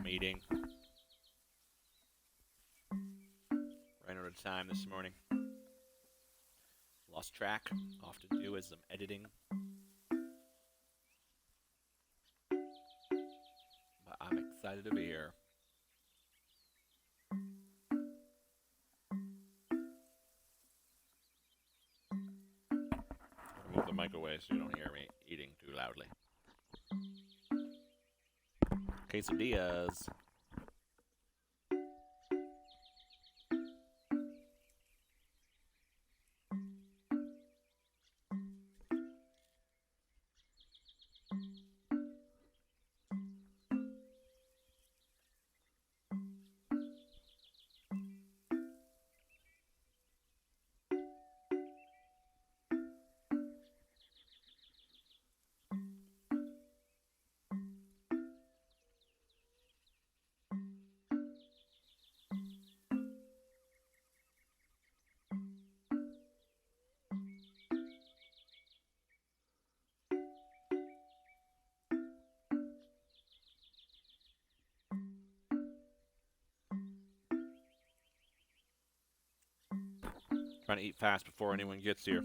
I'm eating. Ran out of time this morning. Lost track. Off to do as I'm editing. But I'm excited to be here. I'll move the mic away so you don't hear me eating too loudly. Quesadillas. Trying to eat fast before anyone gets here.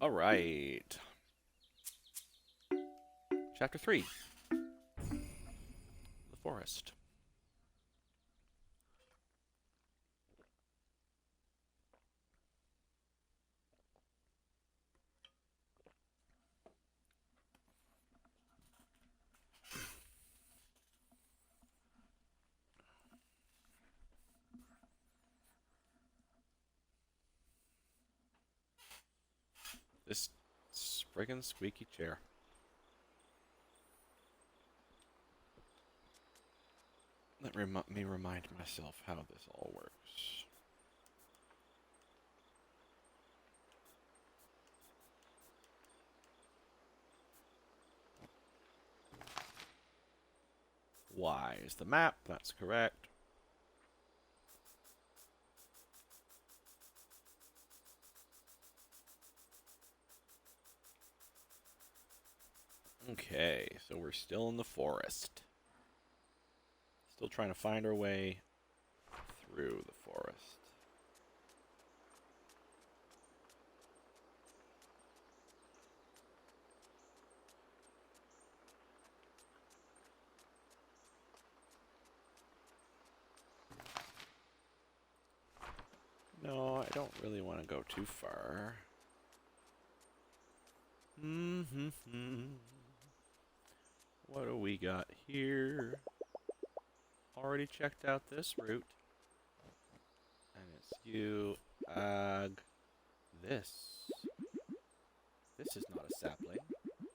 All right. Chapter 3. The Forest. This friggin' squeaky chair. Let me remind myself how this all works. Y is the map, that's correct. Okay, so we're still in the forest. Still trying to find our way through the forest. No, I don't really want to go too far. What do we got here? Already checked out this route. And it's you, this. This is not a sapling,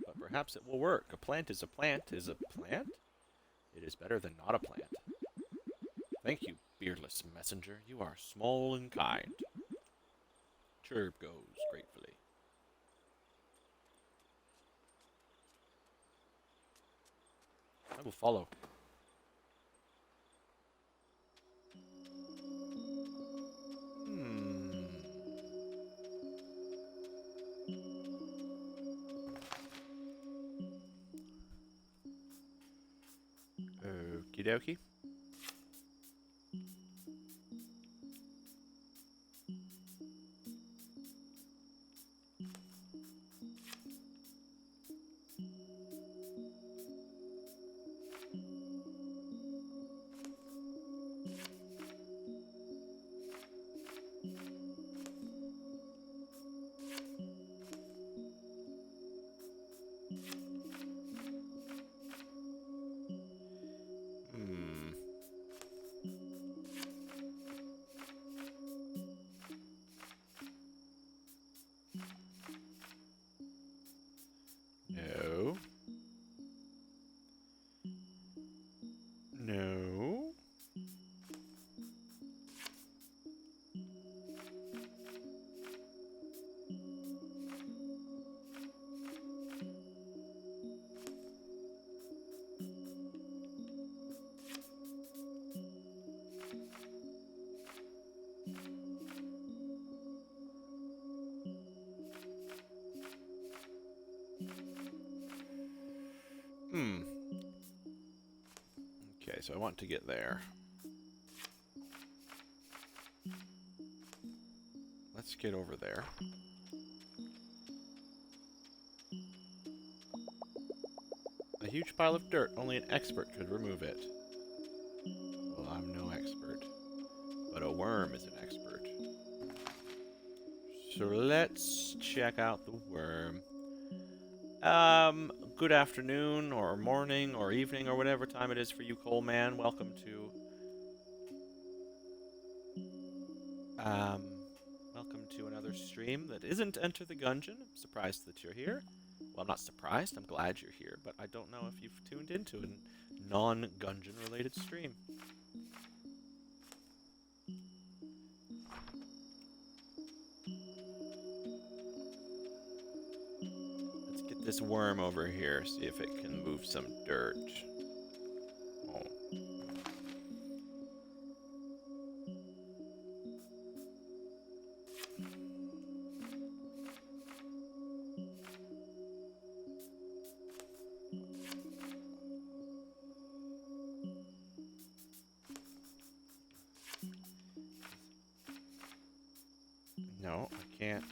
but perhaps it will work. A plant is a plant is a plant? It is better than not a plant. Thank you, beardless messenger. You are small and kind. Chirp goes gratefully. I will follow. Okie dokie. No. No. Okay, so I want to get there. Let's get over there. A huge pile of dirt. Only an expert could remove it. Well, I'm no expert. But a worm is an expert. So let's check out the worm. Good afternoon, or morning, or evening, or whatever time it is for you, Cole Man. Welcome to another stream that isn't Enter the Gungeon. I'm surprised that you're here. Well, I'm not surprised. I'm glad you're here, but I don't know if you've tuned into a non-Gungeon related stream. Let's get this worm over here, see if it can move some dirt. Oh. No, I can't.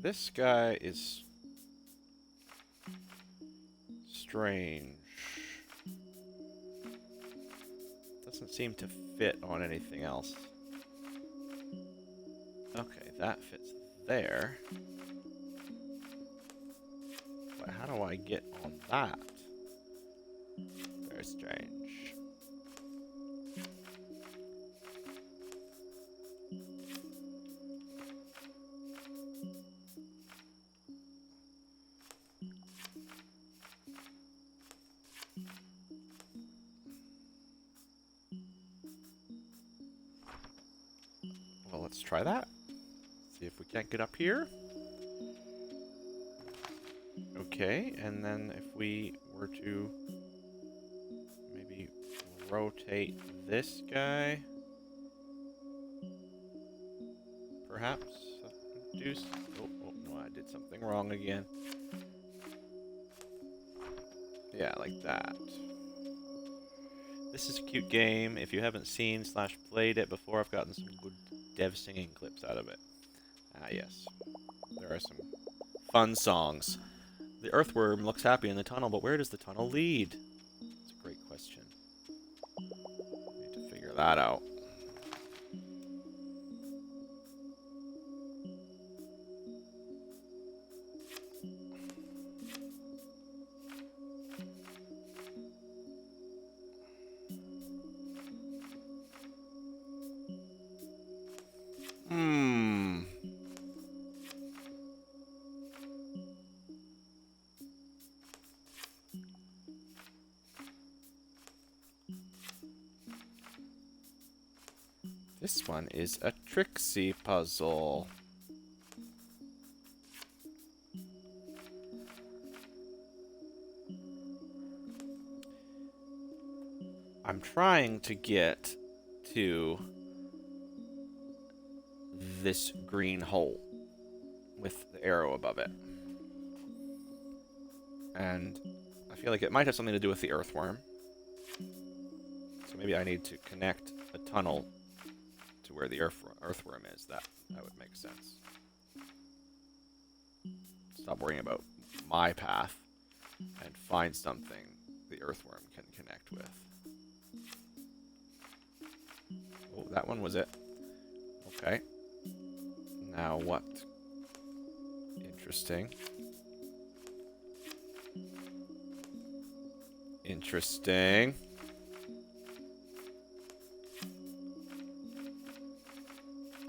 This guy is strange. Doesn't seem to fit on anything else. Okay, that fits there. But how do I get on that? Very strange. Well, let's try that. See if we can't get up here. Okay, and then if we were to maybe rotate this guy, perhaps. Juice. Oh, no, I did something wrong again. Yeah, like that. This is a cute game. If you haven't seen / played it before, I've gotten some good dev singing clips out of it. Ah, yes. There are some fun songs. The earthworm looks happy in the tunnel, but where does the tunnel lead? It's a great question. Need to figure that out. This one is a Trixie puzzle. I'm trying to get to this green hole with the arrow above it. And I feel like it might have something to do with the earthworm. So maybe I need to connect a tunnel to where the earthworm is. That would make sense. Stop worrying about my path and find something the earthworm can connect with. Oh, that one was it. Okay. Now what? Interesting. Interesting.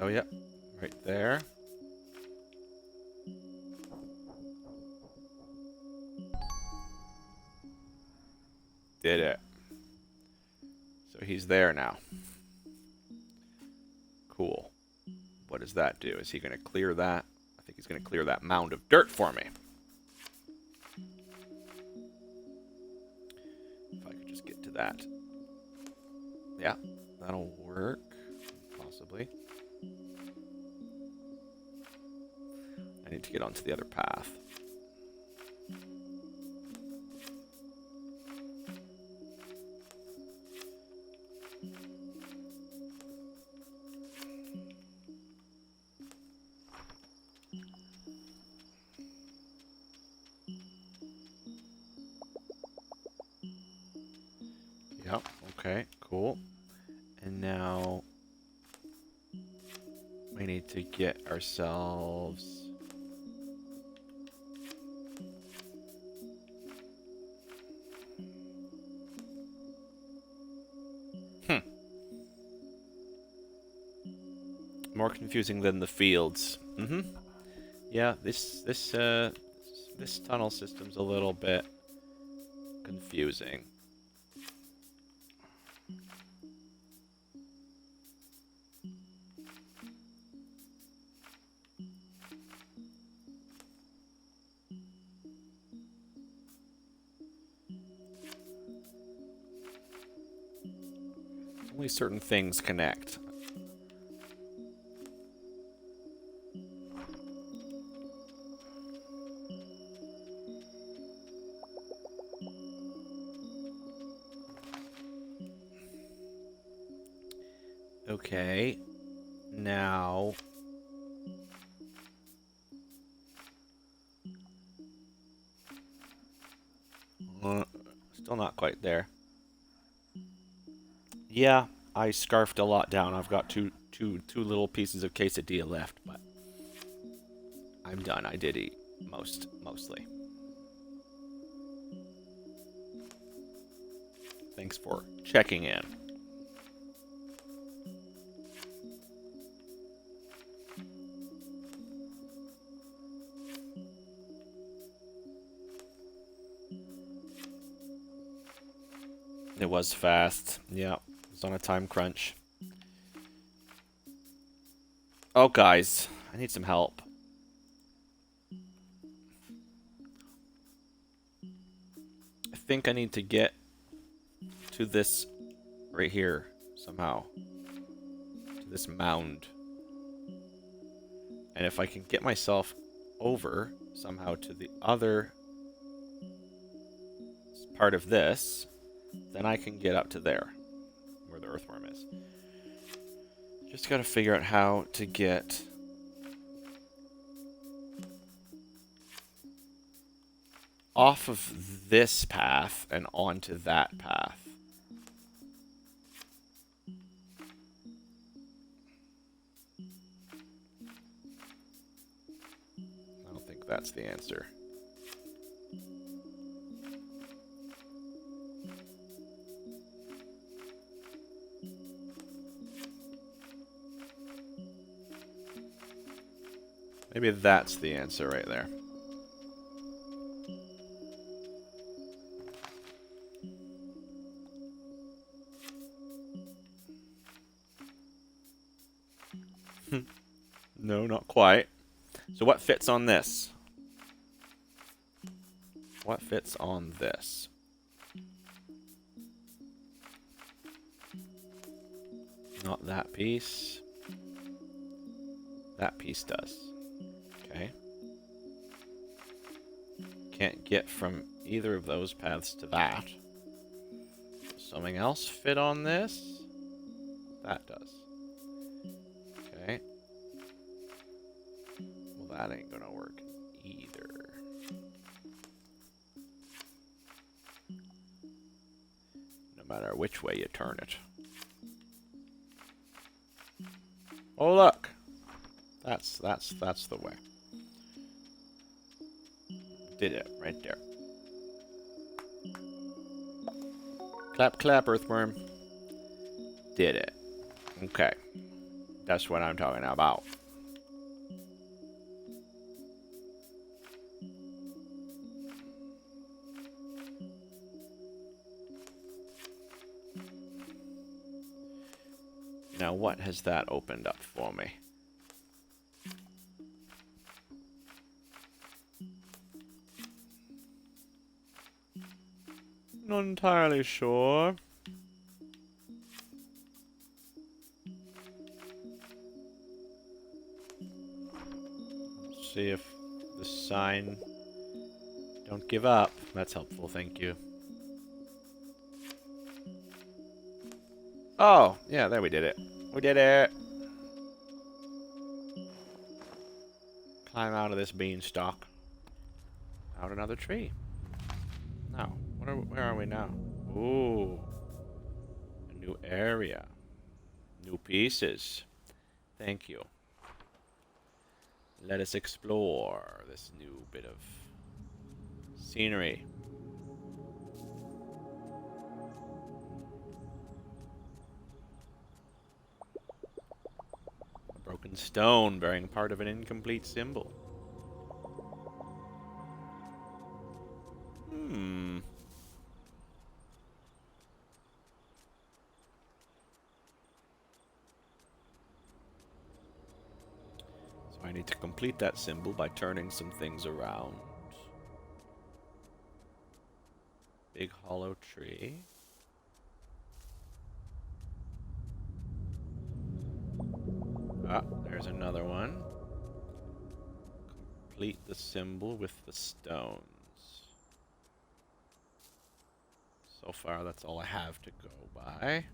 Oh, yeah. Right there. Did it. So he's there now. Cool. What does that do? Is he going to clear that? I think he's going to clear that mound of dirt for me. If I could just get to that. Yeah, that'll work. Possibly. I need to get onto the other path. Yep, okay, cool. And now we need to get ourselves... More confusing than the fields. Yeah, this tunnel system's a little bit confusing. Only certain things connect. Okay, now Still not quite there. Yeah, I scarfed a lot down. I've got two little pieces of quesadilla left, but I'm done. I did eat mostly. Thanks for checking in. It was fast. Yeah, it was on a time crunch. Oh, guys, I need some help. I think I need to get to this right here somehow. To this mound. And if I can get myself over somehow to the other part of this, then I can get up to there, where the earthworm is. Just gotta figure out how to get off of this path and onto that path. I don't think that's the answer. Maybe that's the answer right there. No, not quite. So what fits on this? What fits on this? Not that piece. That piece does. Okay. Can't get from either of those paths to that. Does something else fit on this? That does. Okay. Well, that ain't gonna work either. No matter which way you turn it. Oh, look! That's the way. Did it right there. Clap, clap, earthworm. Did it. Okay. That's what I'm talking about. Now, what has that opened up for me? Not entirely sure. Let's see if the sign... Don't give up. That's helpful, thank you. Oh, yeah, there we did it. We did it! Climb out of this beanstalk. Out another tree. Now, where are we now? Ooh. A new area. New pieces. Thank you. Let us explore this new bit of scenery. A broken stone bearing part of an incomplete symbol. So I need to complete that symbol by turning some things around. Big hollow tree. Ah, there's another one. Complete the symbol with the stones. So far, that's all I have to go by.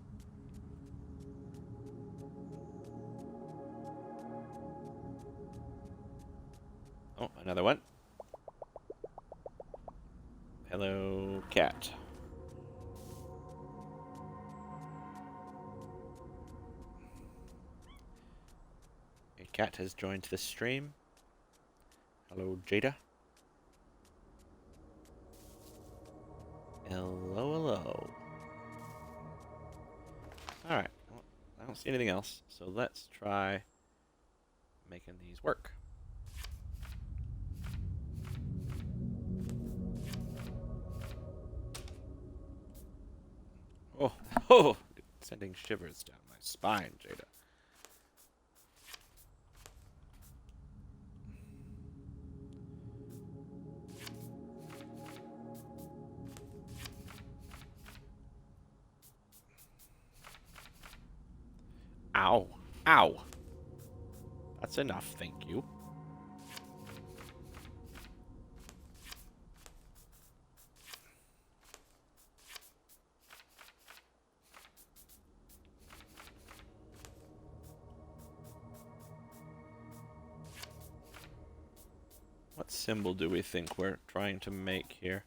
Oh, another one. Hello, cat. A cat has joined the stream. Hello, Jada. Hello, hello. Alright, well, I don't see anything else, so let's try making these work. Oh, oh, sending shivers down my spine, Jada. Ow. Ow. That's enough, thank you. What symbol do we think we're trying to make here?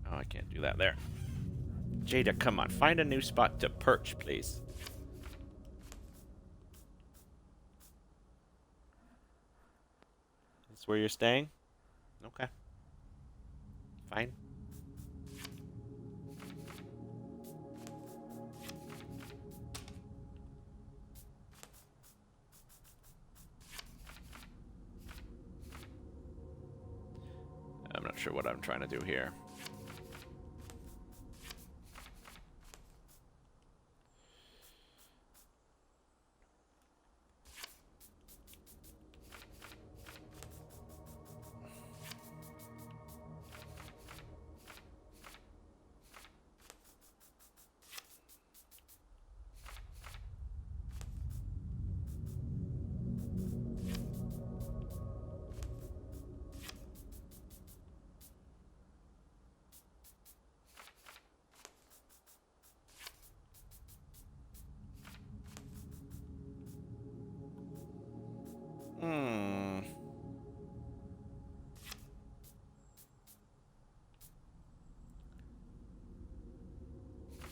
Oh, I can't do that there. Jada, come on. Find a new spot to perch, please. That's where you're staying? Okay. Fine. I'm not sure what I'm trying to do here.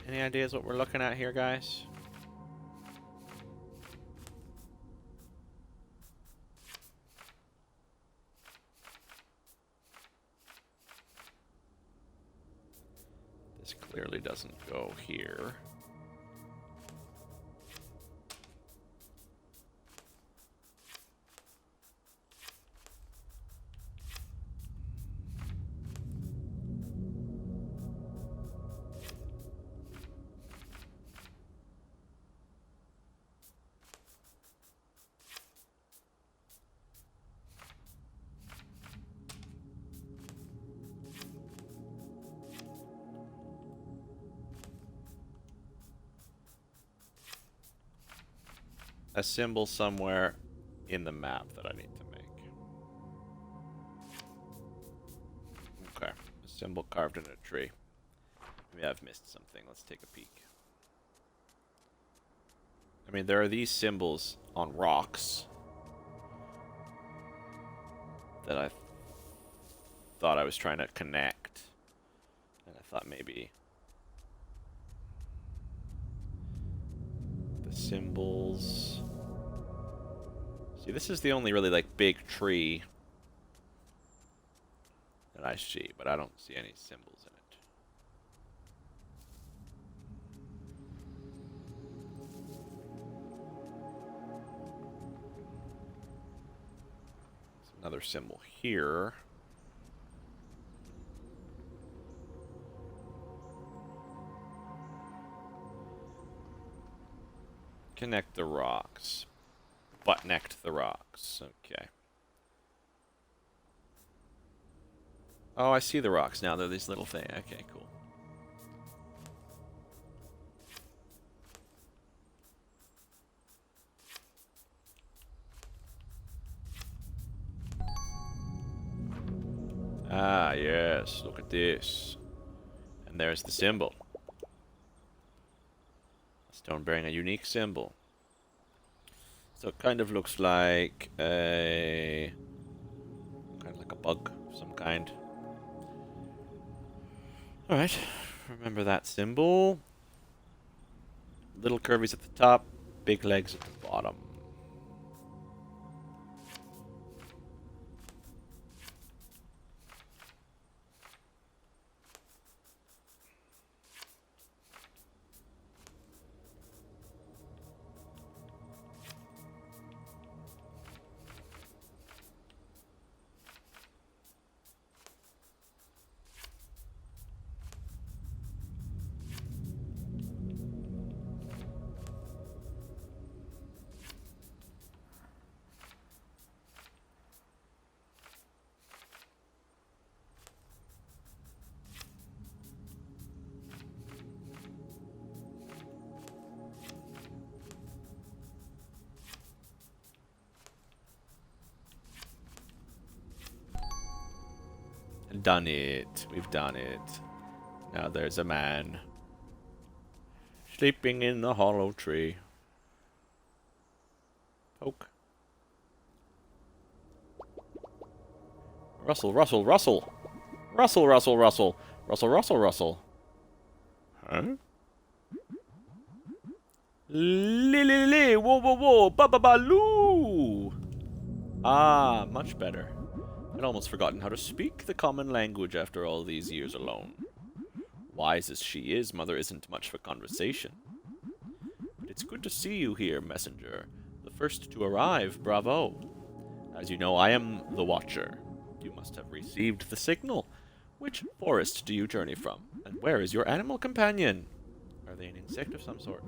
Any ideas what we're looking at here, guys? This clearly doesn't go here. A symbol somewhere in the map that I need to make. Okay, a symbol carved in a tree. Maybe I've missed something. Let's take a peek. I mean, there are these symbols on rocks that I thought I was trying to connect. And I thought maybe the symbols... See, this is the only really, like, big tree that I see, but I don't see any symbols in it. There's another symbol here. Connect the rocks. Butt-necked the rocks. Okay. Oh, I see the rocks now. They're these little things. Okay, cool. Ah, yes. Look at this. And there's the symbol. A stone bearing a unique symbol. So it kind of looks like a... kind of like a bug of some kind. Alright. Remember that symbol. Little curvies at the top. big legs at the bottom. Done it. We've done it. Now there's a man sleeping in the hollow tree. Poke. Rustle, rustle, rustle. Rustle, rustle, rustle. Rustle, rustle, rustle. Huh? Li li li, whoa whoa whoa, ba ba ba loo. Ah, much better. I'd almost forgotten how to speak the common language after all these years alone. Wise as she is, Mother isn't much for conversation. But it's good to see you here, messenger. The first to arrive, bravo. As you know, I am the Watcher. You must have received the signal. Which forest do you journey from? And where is your animal companion? Are they an insect of some sort?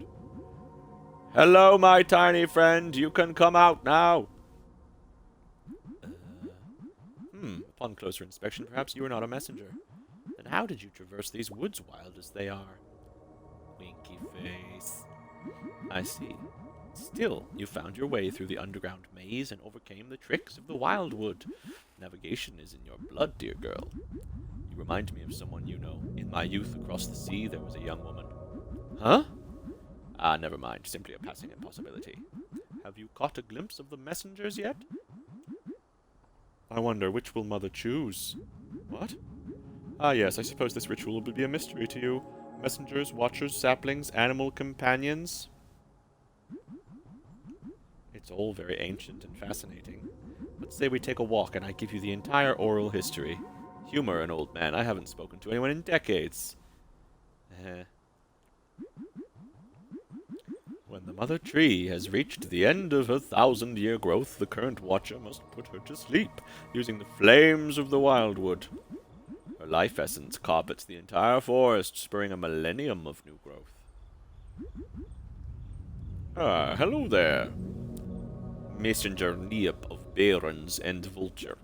Hello, my tiny friend. You can come out now. Upon closer inspection, perhaps you are not a messenger. Then how did you traverse these woods, wild as they are? Winky face. I see. Still, you found your way through the underground maze and overcame the tricks of the wildwood. Navigation is in your blood, dear girl. You remind me of someone you know. In my youth across the sea, there was a young woman. Huh? Ah, never mind. Simply a passing impossibility. Have you caught a glimpse of the messengers yet? I wonder, which will Mother choose? What? Ah, yes, I suppose this ritual will be a mystery to you. Messengers, watchers, saplings, animal companions. It's all very ancient and fascinating. Let's say we take a walk and I give you the entire oral history. Humor, an old man. I haven't spoken to anyone in decades. When the mother tree has reached the end of her 1,000-year growth, the current watcher must put her to sleep, using the flames of the wildwood. Her life essence carpets the entire forest, spurring a millennium of new growth. Ah, hello there. Messenger Neop of Barons and Vulture.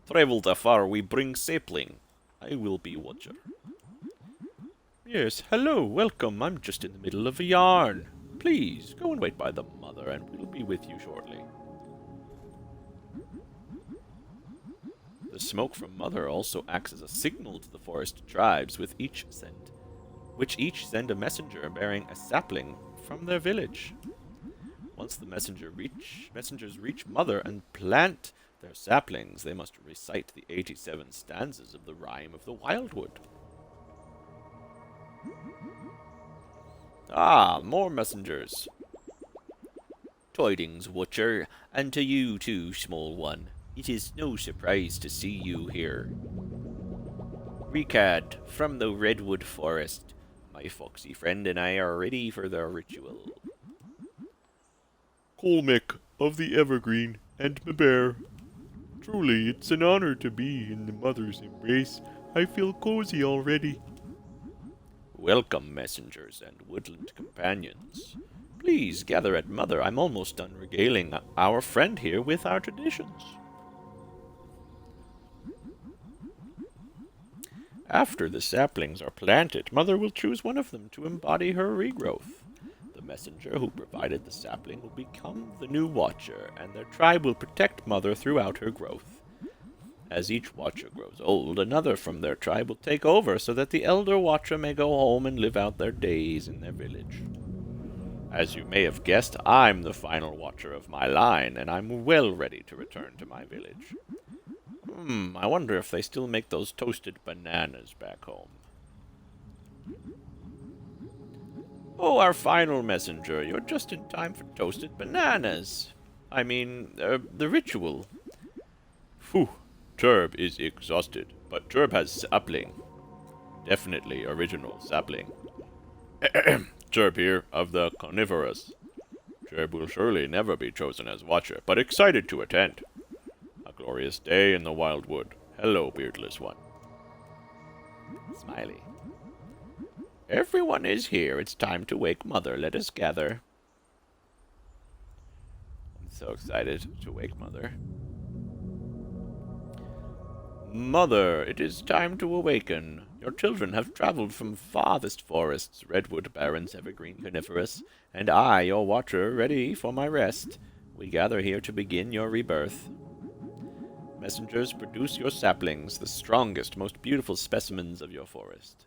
Traveled afar, we bring sapling. I will be watcher. Yes, hello, welcome. I'm just in the middle of a yarn. Please, go and wait by the mother, and we'll be with you shortly. The smoke from Mother also acts as a signal to the forest tribes, which each send a messenger bearing a sapling from their village. Once the messengers reach Mother and plant their saplings, they must recite the 87 stanzas of the Rhyme of the Wildwood. Ah, more messengers. Tidings, Watcher, and to you too, small one. It is no surprise to see you here. Recad, from the Redwood Forest. My foxy friend and I are ready for the ritual. Colmick, of the Evergreen, and my bear. Truly, it's an honor to be in the mother's embrace. I feel cozy already. Welcome, messengers and woodland companions. Please gather at Mother. I'm almost done regaling our friend here with our traditions. After the saplings are planted, Mother will choose one of them to embody her regrowth. The messenger who provided the sapling will become the new watcher, and their tribe will protect Mother throughout her growth. As each watcher grows old, another from their tribe will take over so that the elder watcher may go home and live out their days in their village. As you may have guessed, I'm the final watcher of my line, and I'm well ready to return to my village. I wonder if they still make those toasted bananas back home. Oh, our final messenger. You're just in time for toasted bananas. I mean, the ritual. Phew. Turb is exhausted, but Turb has sapling. Definitely original sapling. Turb here, of the Coniferous. Turb will surely never be chosen as Watcher, but excited to attend. A glorious day in the Wildwood. Hello, beardless one. Smiley. Everyone is here. It's time to wake Mother. Let us gather. I'm so excited to wake Mother. Mother, it is time to awaken. Your children have traveled from farthest forests, redwood, barrens, evergreen, coniferous, and I, your watcher, ready for my rest. We gather here to begin your rebirth. Messengers, produce your saplings, the strongest, most beautiful specimens of your forest.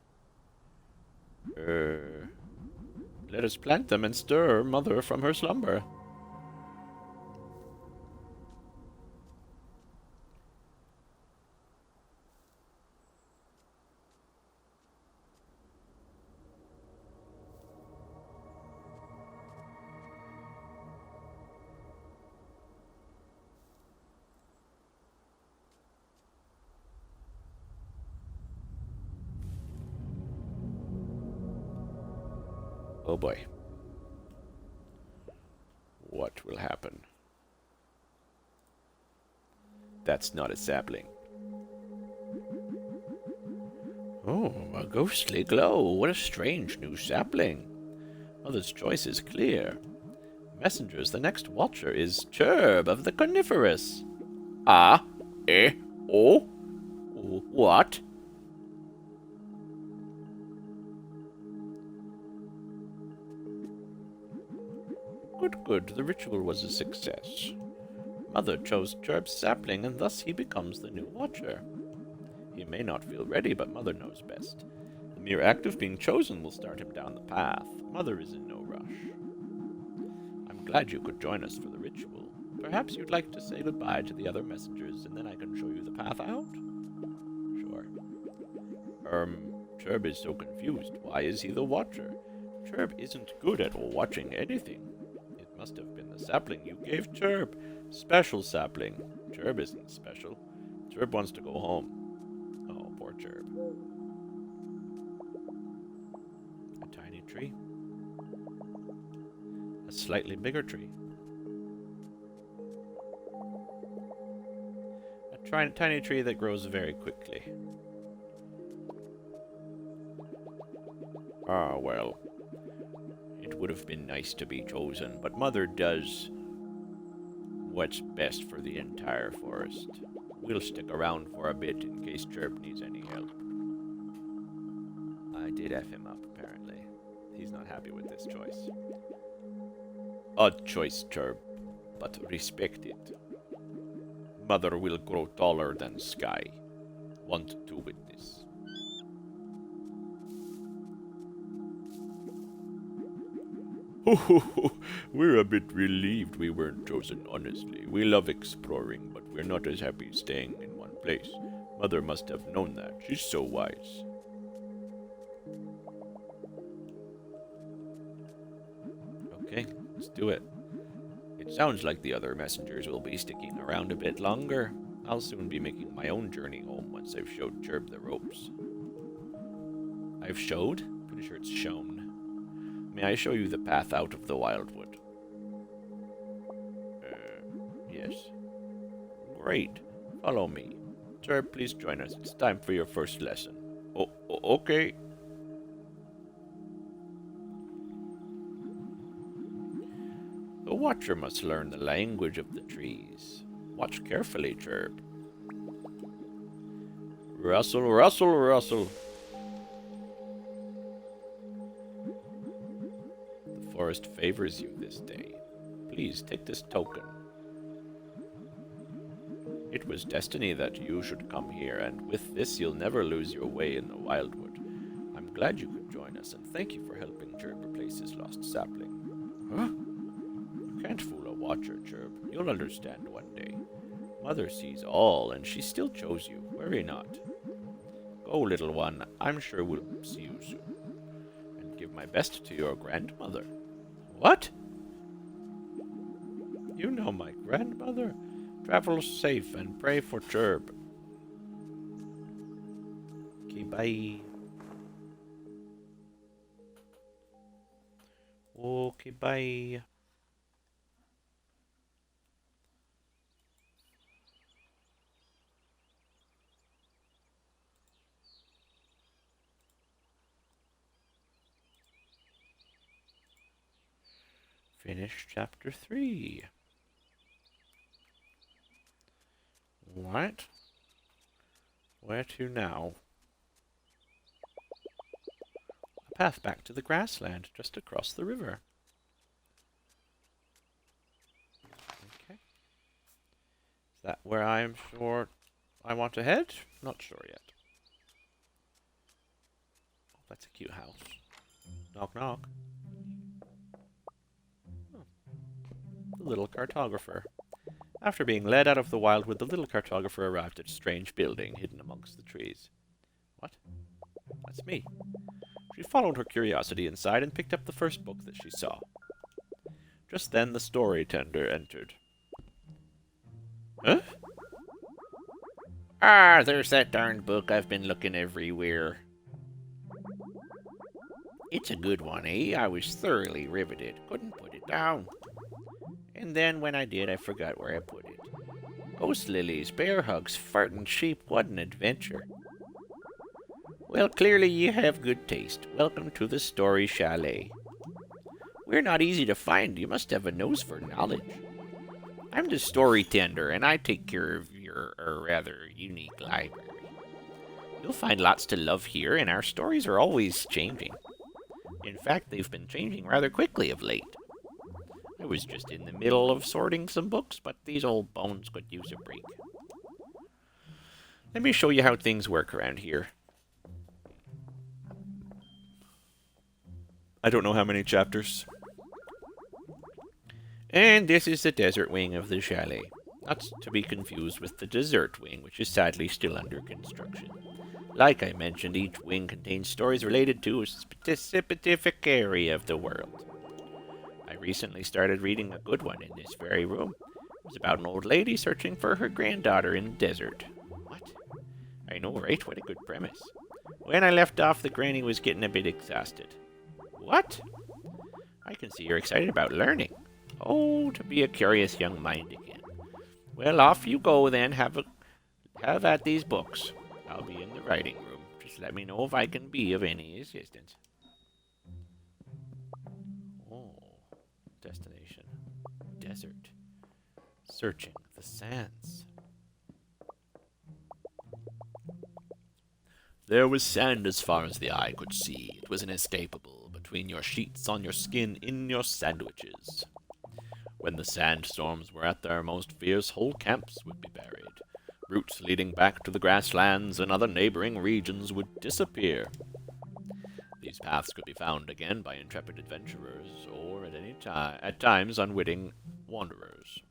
Let us plant them and stir Mother from her slumber. Oh boy. What will happen? That's not a sapling. Oh, a ghostly glow. What a strange new sapling. Mother's choice is clear. Messengers, the next watcher is Cherb of the Coniferous. Ah? Eh? Oh? What? Good. The ritual was a success. Mother chose Cherb's sapling, and thus he becomes the new watcher. He may not feel ready, but Mother knows best. The mere act of being chosen will start him down the path. Mother is in no rush. I'm glad you could join us for the ritual. Perhaps you'd like to say goodbye to the other messengers, and then I can show you the path out? Sure. Cherb is so confused. Why is he the watcher? Cherb isn't good at watching anything. It must have been the sapling you gave Cherb. Special sapling. Cherb isn't special. Cherb wants to go home. Oh, poor Cherb. A tiny tree. A slightly bigger tree. A tiny tree that grows very quickly. Ah, well. It would have been nice to be chosen, but Mother does what's best for the entire forest. We'll stick around for a bit in case Cherb needs any help. I did F him up, apparently. He's not happy with this choice. Odd choice, Cherb, but respect it. Mother will grow taller than sky. Want to witness. We're a bit relieved we weren't chosen, honestly. We love exploring, but we're not as happy staying in one place. Mother must have known that. She's so wise. Okay, let's do it. It sounds like the other messengers will be sticking around a bit longer. I'll soon be making my own journey home once I've showed Cherb the ropes. I've showed? Pretty sure it's shown. May I show you the path out of the Wildwood? Yes. Great. Follow me. Sir, please join us. It's time for your first lesson. Okay. The watcher must learn the language of the trees. Watch carefully, Cherb. Rustle, rustle, rustle. The forest favors you this day. Please take this token. It was destiny that you should come here, and with this you'll never lose your way in the Wildwood. I'm glad you could join us, and thank you for helping Cherb replace his lost sapling. Huh? You can't fool a watcher, Cherb. You'll understand one day. Mother sees all, and she still chose you. Worry not. Go, little one. I'm sure we'll see you soon. And give give my best to your grandmother. What? You know my grandmother? Travel safe and pray for Chirp. Okay, bye. Okay, bye. Finish chapter 3. What? Where to now? A path back to the grassland just across the river. Okay. Is that where I'm sure I want to head? Not sure yet. Oh, that's a cute house. Knock knock. Oh. The little cartographer. After being led out of the wildwood, the little cartographer arrived at a strange building hidden amongst the trees. What? That's me. She followed her curiosity inside and picked up the first book that she saw. Just then, the story tender entered. Huh? Ah, there's that darned book. I've been looking everywhere. It's a good one, eh? I was thoroughly riveted. Couldn't put it down. And then when I did, I forgot where I put it. Ghost lilies, bear hugs, farting sheep, what an adventure. Well, clearly you have good taste. Welcome to the Story Chalet. We're not easy to find. You must have a nose for knowledge. I'm the story tender, and I take care of your rather unique library. You'll find lots to love here, and our stories are always changing. In fact, they've been changing rather quickly of late. I was just in the middle of sorting some books, but these old bones could use a break. Let me show you how things work around here. I don't know how many chapters. And this is the desert wing of the chalet. Not to be confused with the dessert wing, which is sadly still under construction. Like I mentioned, each wing contains stories related to a specific area of the world. I recently started reading a good one in this very room. It was about an old lady searching for her granddaughter in the desert. What? I know, right? What a good premise. When I left off, the granny was getting a bit exhausted. What? I can see you're excited about learning. Oh, to be a curious young mind again. Well, off you go then. Have at these books. I'll be in the writing room. Just let me know if I can be of any assistance. Oh, destination. Desert. Searching the sands. There was sand as far as the eye could see. It was inescapable, between your sheets, on your skin, in your sandwiches. When the sandstorms were at their most fierce, whole camps would be buried. Routes leading back to the grasslands and other neighboring regions would disappear. These paths could be found again by intrepid adventurers, or at times unwitting wanderers.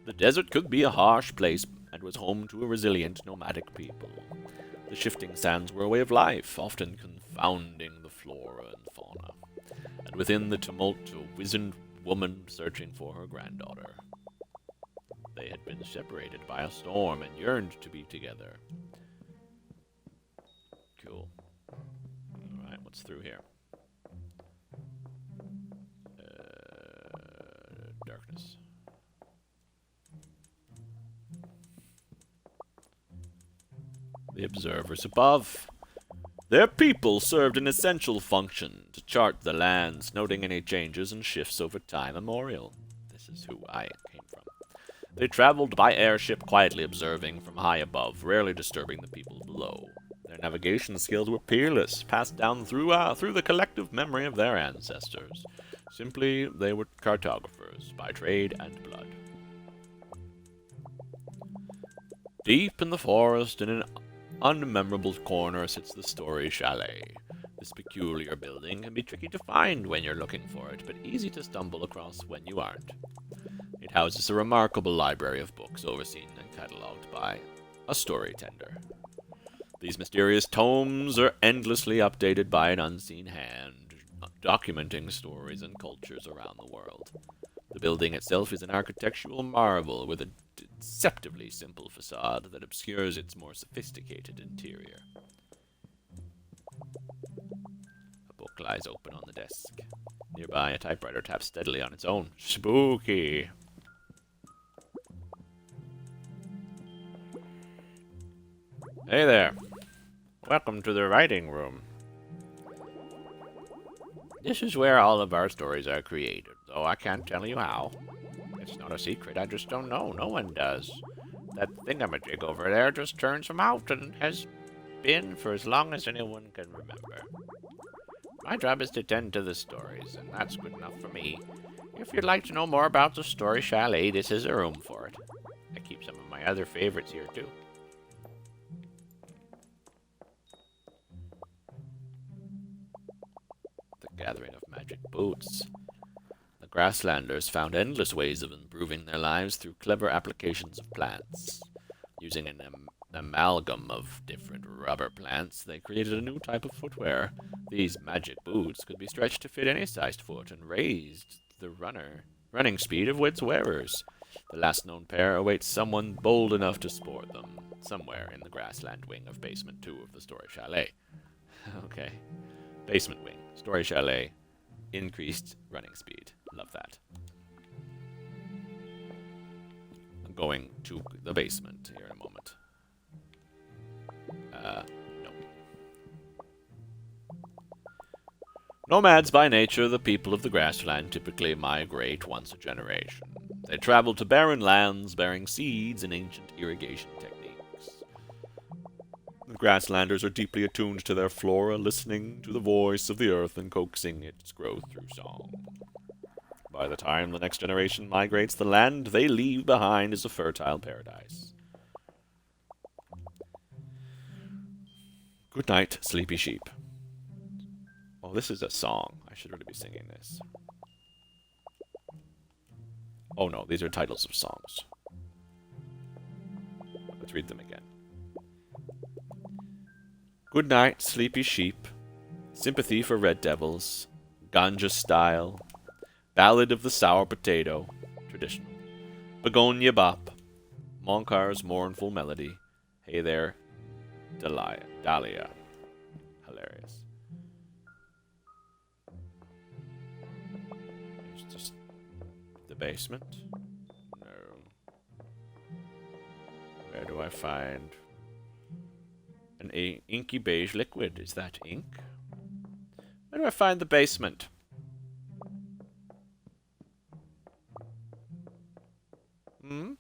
The desert could be a harsh place, and was home to a resilient nomadic people. The shifting sands were a way of life, often confounding the flora and fauna. And within the tumult, a wizened woman searching for her granddaughter. They had been separated by a storm and yearned to be together. Cool. Alright, what's through here? Darkness. The observers above. Their people served an essential function to chart the lands, noting any changes and shifts over time immemorial. This is who I came from. They traveled by airship, quietly observing from high above, rarely disturbing the people below. Their navigation skills were peerless, passed down through the collective memory of their ancestors. Simply, they were cartographers, by trade and blood. Deep in the forest, in an unmemorable corner, sits the Story Chalet. This peculiar building can be tricky to find when you're looking for it, but easy to stumble across when you aren't. It houses a remarkable library of books overseen and catalogued by a story tender. These mysterious tomes are endlessly updated by an unseen hand, documenting stories and cultures around the world. The building itself is an architectural marvel with a deceptively simple facade that obscures its more sophisticated interior. A book lies open on the desk. Nearby, a typewriter taps steadily on its own. Spooky! Hey there. Welcome to the writing room. This is where all of our stories are created, though I can't tell you how. It's not a secret, I just don't know. No one does. That thingamajig over there just turns them out and has been for as long as anyone can remember. My job is to tend to the stories, and that's good enough for me. If you'd like to know more about the Story Chalet, this is a room for it. I keep some of my other favorites here, too. The Gathering of Magic Boots. The Grasslanders found endless ways of improving their lives through clever applications of plants. Using an amalgam of different rubber plants, they created a new type of footwear. These magic boots could be stretched to fit any sized foot and raised the running speed of its wearers. The last known pair awaits someone bold enough to sport them, somewhere in the grassland wing of Basement 2 of the Story Chalet. Okay. Basement wing, Story Chalet, increased running speed. Love that. I'm going to the basement here in a moment. No. Nomads by nature, the people of the grassland typically migrate once a generation. They travel to barren lands bearing seeds and ancient irrigation techniques. The grasslanders are deeply attuned to their flora, listening to the voice of the earth and coaxing its growth through song. By the time the next generation migrates, the land they leave behind is a fertile paradise. Good night, sleepy sheep. Oh, this is a song. I should really be singing this. Oh no, these are titles of songs. Let's read them again. Good night, sleepy sheep. Sympathy for red devils. Ganja style. Ballad of the sour potato. Traditional. Begonia bop. Monkar's mournful melody. Hey there, Dahlia. Hilarious. It's just the basement. No. Where do I find an inky beige liquid? Is that ink? Where do I find the basement? Hmm?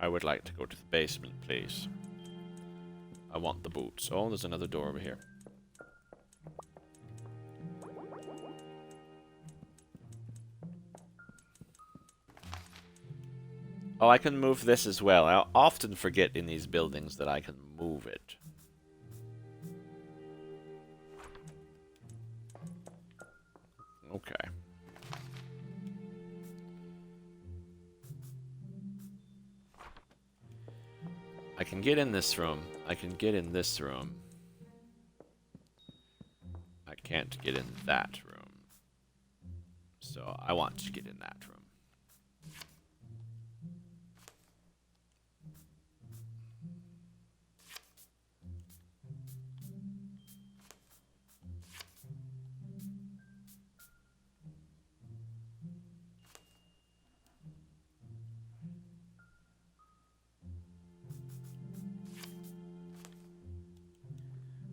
I would like to go to the basement, please. I want the boots. Oh, there's another door over here. Oh, I can move this as well. I often forget in these buildings that I can move it. Okay. I can get in this room. I can get in this room. I can't get in that room. So I want to get in that room.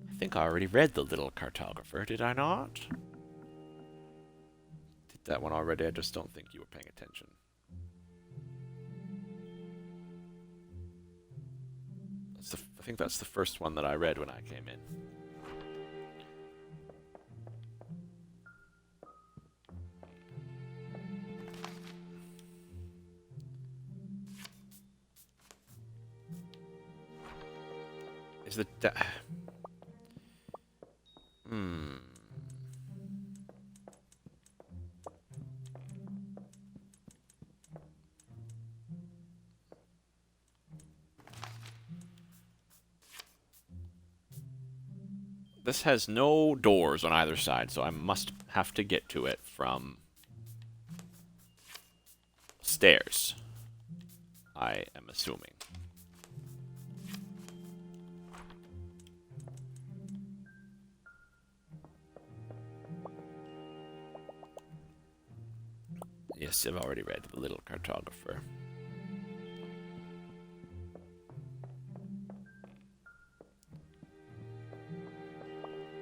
I think I already read The Little Cartographer, did I not? Did that one already, I just don't think you were paying attention. I think that's the first one that I read when I came in. Is the... This has no doors on either side, so I must have to get to it from stairs. I am assuming. Yes, I've already read The Little Cartographer.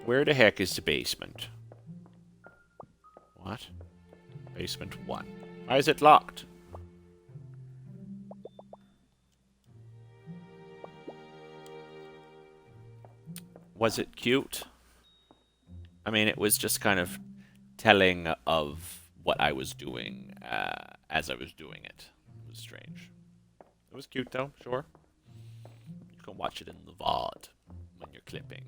Where the heck is the basement? What? Basement 1. Why is it locked? Was it cute? I mean, it was just kind of telling of what I was doing as I was doing it. It was strange. It was cute, though, sure. You can watch it in the VOD when you're clipping.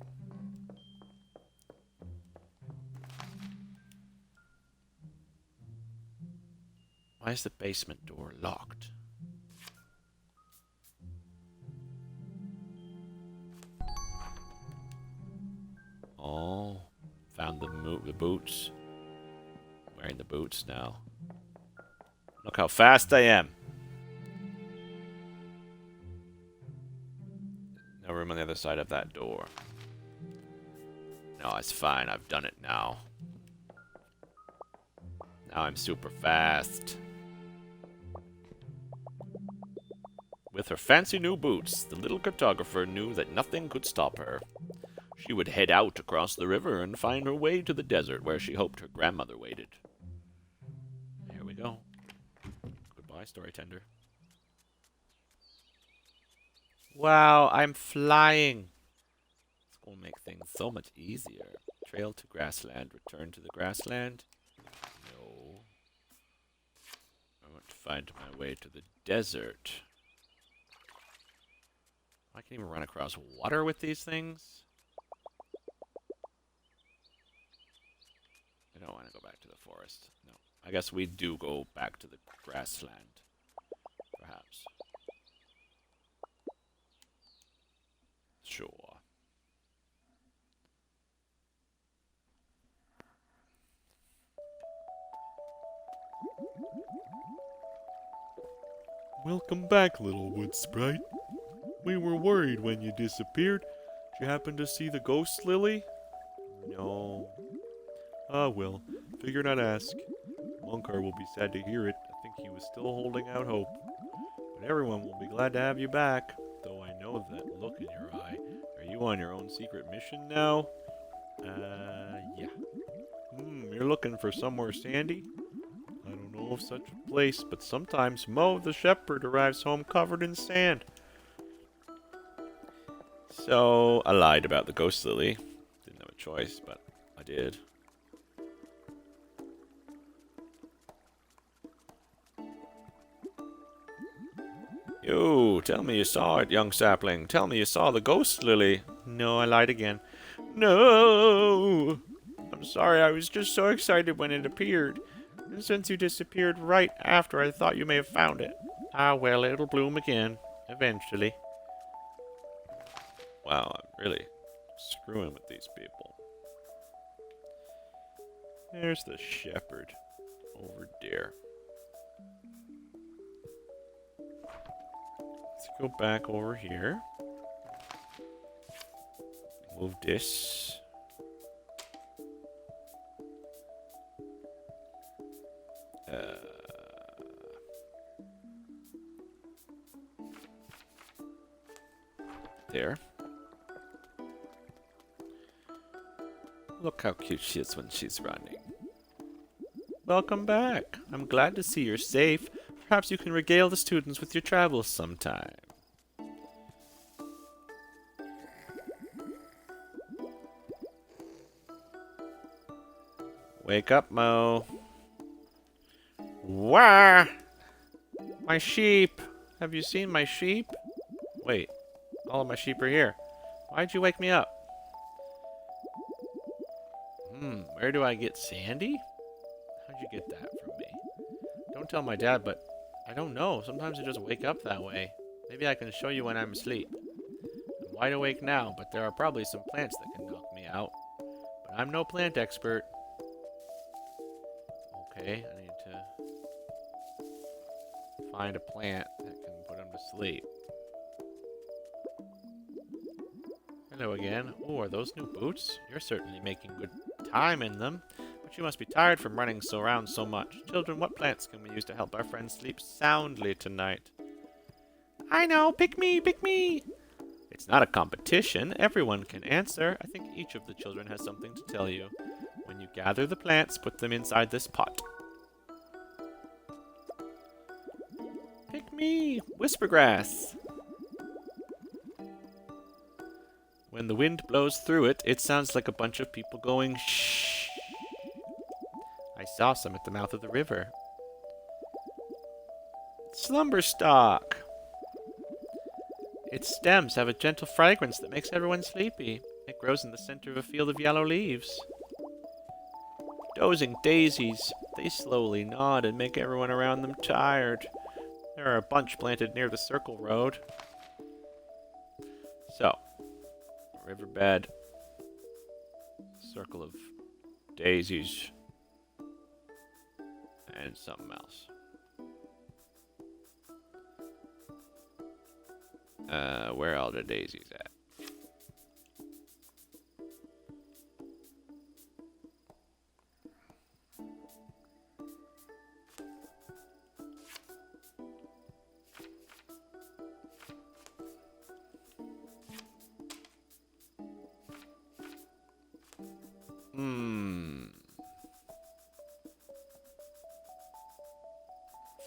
Why is the basement door locked? Oh, found the boots. I'm wearing the boots now. Look how fast I am. No room on the other side of that door. No, it's fine. I've done it now. Now I'm super fast. With her fancy new boots, the little cartographer knew that nothing could stop her. She would head out across the river and find her way to the desert where she hoped her grandmother waited. Here we go. Goodbye, story tender. Wow, I'm flying. It's going to make things so much easier. Trail to grassland. Return to the grassland. No. I want to find my way to the desert. I can even run across water with these things. I don't want to go back to the forest. No. I guess we do go back to the grassland. Perhaps. Sure. Welcome back, little wood sprite. We were worried when you disappeared. Did you happen to see the ghost lily? No. Ah, well, figured I'd ask. Munkar will be sad to hear it. I think he was still holding out hope. But everyone will be glad to have you back. Though I know that look in your eye. Are you on your own secret mission now? Yeah. You're looking for somewhere sandy? I don't know of such a place, but sometimes Mo the shepherd arrives home covered in sand. So, I lied about the ghost lily. Didn't have a choice, but I did. You, tell me you saw it, young sapling. Tell me you saw the ghost lily. No, I lied again. No! I'm sorry, I was just so excited when it appeared. And since you disappeared right after, I thought you may have found it. Ah, well, it'll bloom again. Eventually. Wow, I'm really screwing with these people. There's the shepherd. Over there. Let's go back over here. Move this. There. Look how cute she is when she's running. Welcome back. I'm glad to see you're safe. Perhaps you can regale the students with your travels sometime. Wake up, Mo. Wah! My sheep! Have you seen my sheep? Wait, all of my sheep are here. Why'd you wake me up? Where do I get Sandy? How'd you get that from me? Don't tell my dad, but I don't know. Sometimes I just wake up that way. Maybe I can show you when I'm asleep. I'm wide awake now, but there are probably some plants that can knock me out. But I'm no plant expert. Okay, I need to find a plant that can put him to sleep. Hello again. Oh, are those new boots? You're certainly making good time in them. But you must be tired from running around so much. Children, what plants can we use to help our friends sleep soundly tonight? I know! Pick me! Pick me! It's not a competition. Everyone can answer. I think each of the children has something to tell you. When you gather the plants, put them inside this pot. Pick me! Whispergrass! When the wind blows through it, it sounds like a bunch of people going shh. I saw some at the mouth of the river. Slumberstock! Its stems have a gentle fragrance that makes everyone sleepy. It grows in the center of a field of yellow leaves. Dozing daisies. They slowly nod and make everyone around them tired. There are a bunch planted near the circle road. So, riverbed, circle of daisies, and something else. Where are all the daisies at?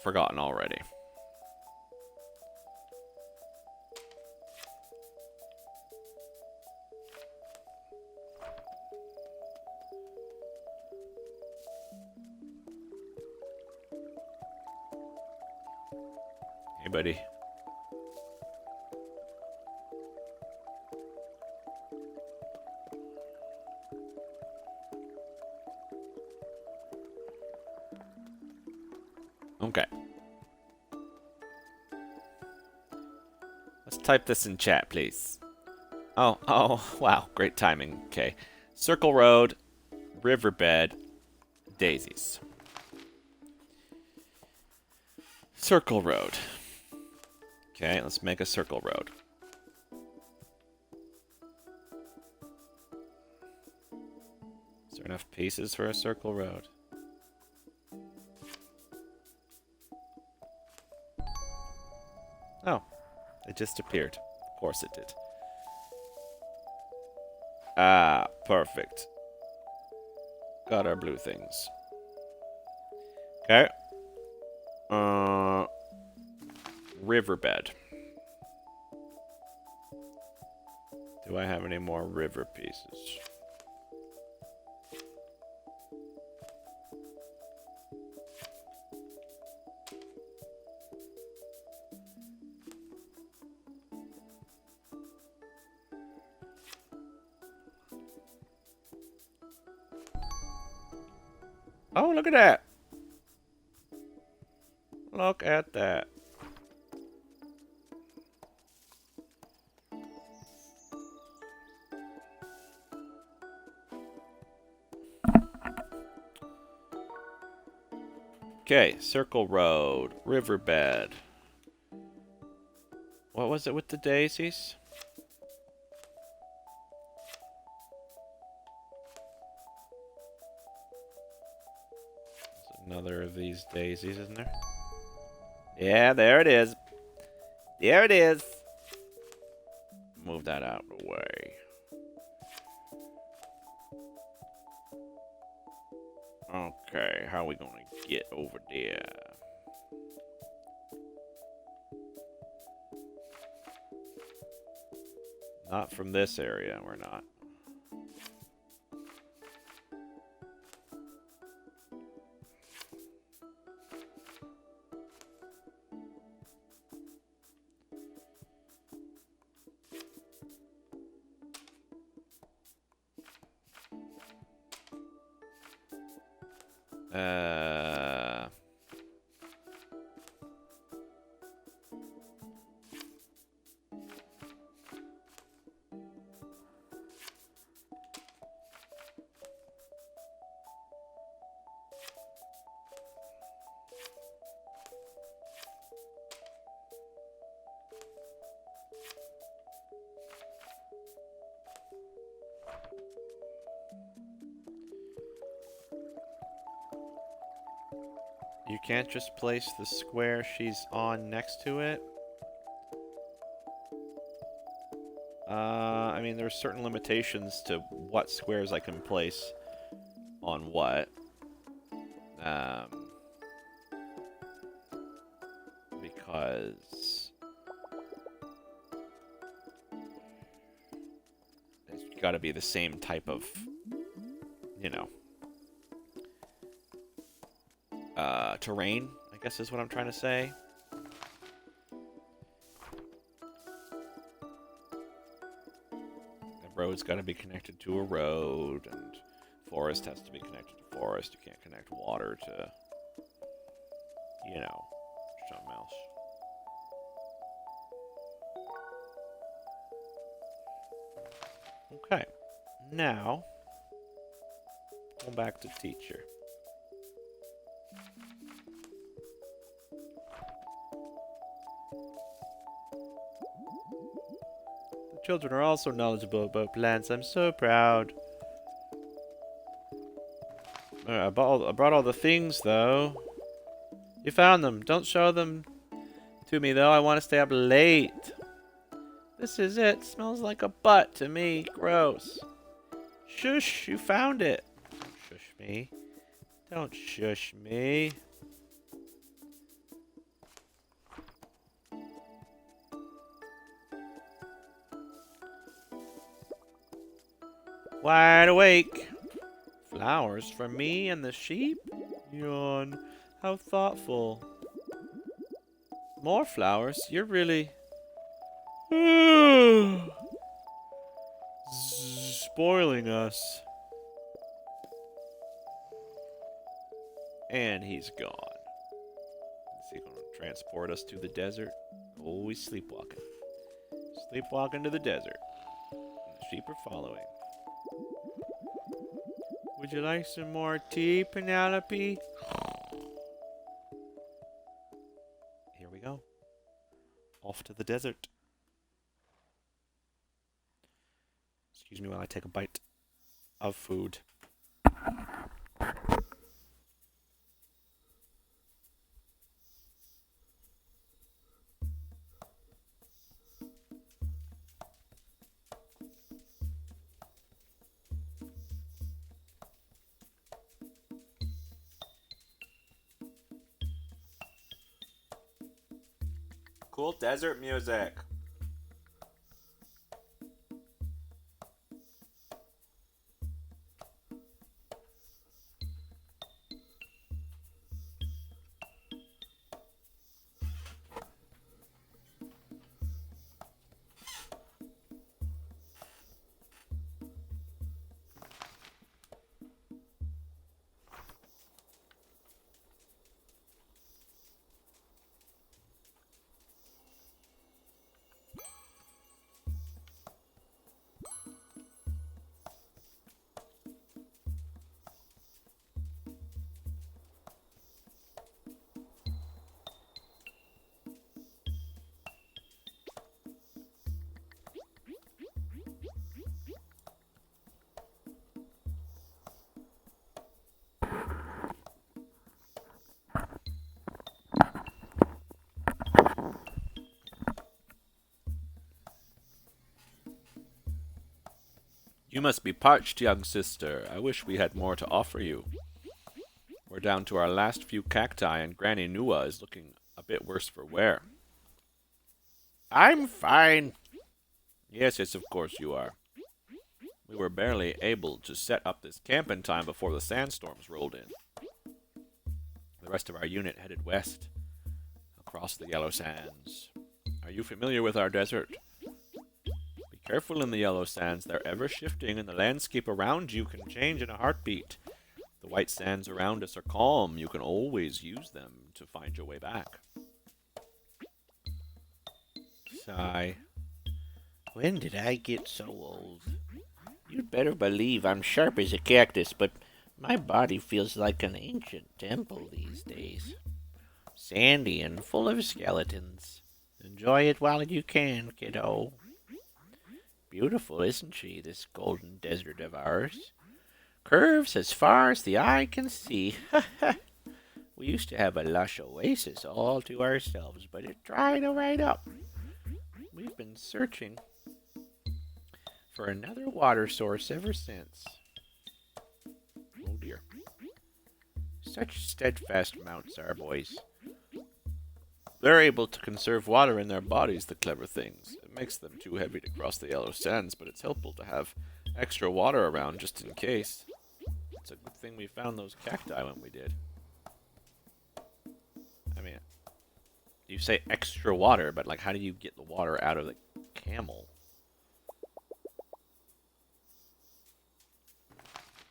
Forgotten already. Hey, buddy. Okay. Let's type this in chat, please. Oh, wow. Great timing. Okay. Circle Road, Riverbed, Daisies. Circle Road. Okay, let's make a circle road. Is there enough pieces for a circle road? Oh, it just appeared. Of course it did. Ah, perfect. Got our blue things. Okay. Riverbed. Do I have any more river pieces? Oh, look at that. Look at that. Okay, Circle Road, Riverbed. What was it with the daisies? There's another of these daisies, isn't there? Yeah, there it is. There it is. Move that out of the way. Okay, how are we gonna get over there? Not from this area, we're not. You can't just place the square she's on next to it? I mean, there's certain limitations to what squares I can place on what. Because it's got to be the same type of, you know, terrain, I guess is what I'm trying to say. The road's got to be connected to a road, and forest has to be connected to forest. You can't connect water to, you know, something else. Okay, now, go back to teacher. The children are also knowledgeable about plants. I'm so proud. I brought all the things, though. You found them. Don't show them to me, though. I want to stay up late. This is it. Smells like a butt to me. Gross. Shush, you found it. Don't shush me. Don't shush me. Wide awake. Flowers for me and the sheep? Yawn. How thoughtful. More flowers? You're really... spoiling us. And he's gone. Is he going to transport us to the desert? Oh, he's sleepwalking. Sleepwalking to the desert. And the sheep are following. Would you like some more tea, Penelope? Here we go. Off to the desert. Excuse me while I take a bite of food. Cool desert music. You must be parched, young sister. I wish we had more to offer you. We're down to our last few cacti, and Granny Nua is looking a bit worse for wear. I'm fine. Yes, of course you are. We were barely able to set up this camp in time before the sandstorms rolled in. The rest of our unit headed west, across the yellow sands. Are you familiar with our desert? Be careful in the yellow sands. They're ever shifting, and the landscape around you can change in a heartbeat. The white sands around us are calm. You can always use them to find your way back. Sigh. When did I get so old? You'd better believe I'm sharp as a cactus, but my body feels like an ancient temple these days. Sandy and full of skeletons. Enjoy it while you can, kiddo. Beautiful, isn't she, this golden desert of ours? Curves as far as the eye can see. We used to have a lush oasis all to ourselves, but it dried right up. We've been searching for another water source ever since. Oh dear. Such steadfast mounts, our boys. They're able to conserve water in their bodies, the clever things. It makes them too heavy to cross the yellow sands, but it's helpful to have extra water around just in case. It's a good thing we found those cacti when we did. I mean, you say extra water, but like, how do you get the water out of the camel?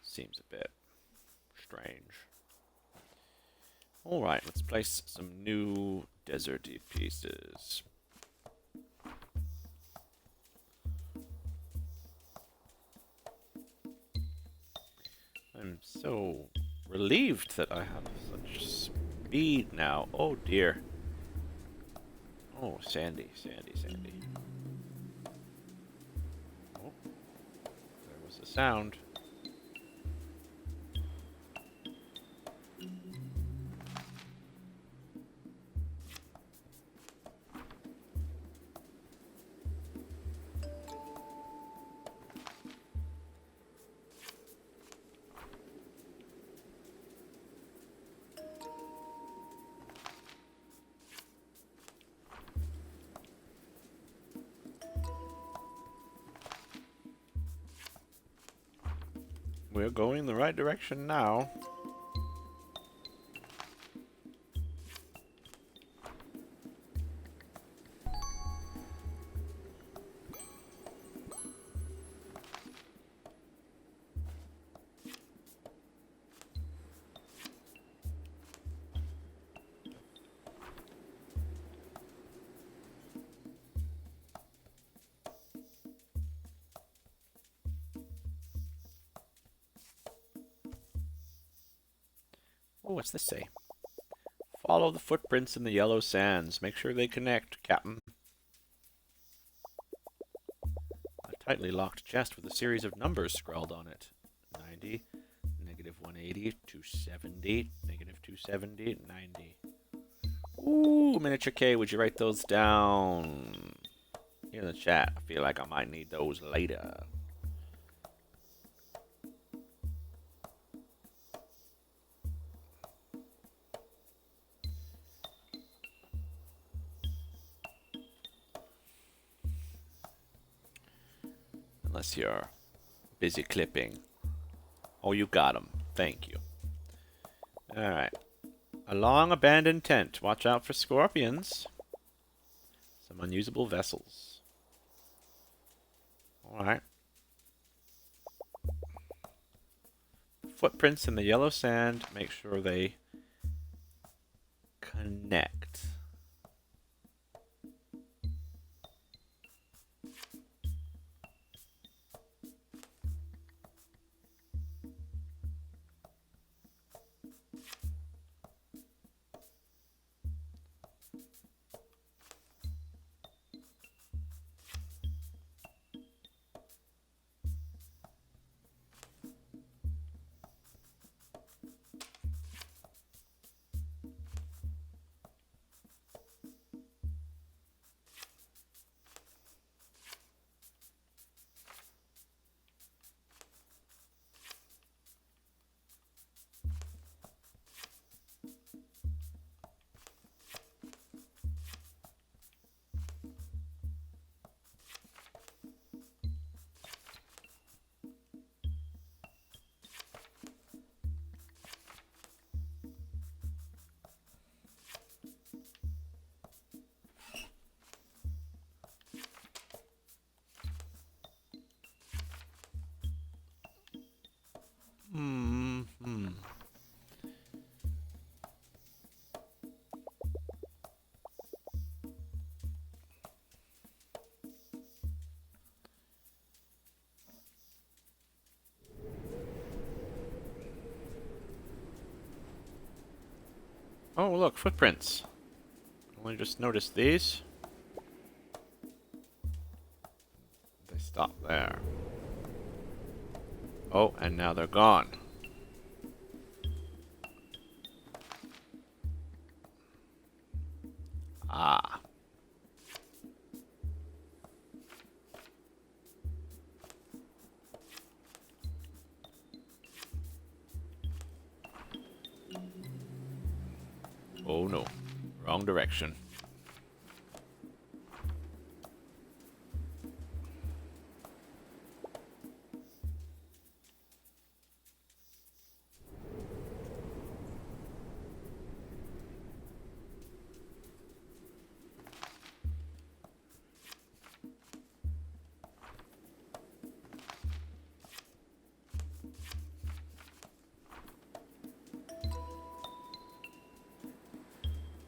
Seems a bit strange. Alright, let's place some new deserty pieces. I'm so relieved that I have such speed now. Oh dear. Oh, sandy, sandy, sandy. Oh, there was a sound. We're going the right direction now. Oh, what's this say? Follow the footprints in the yellow sands. Make sure they connect, Captain. A tightly locked chest with a series of numbers scrawled on it. 90, negative 180, 270, negative 270, 90. Ooh, Miniature K, would you write those down in the chat? I feel like I might need those later. Unless you're busy clipping. Oh, you got 'em. Thank you. Alright. A long abandoned tent. Watch out for scorpions. Some unusable vessels. Alright. Footprints in the yellow sand. Make sure they connect. Oh, look, footprints. Only just noticed these. They stop there. Oh, and now they're gone. Ah. Oh no. Wrong direction.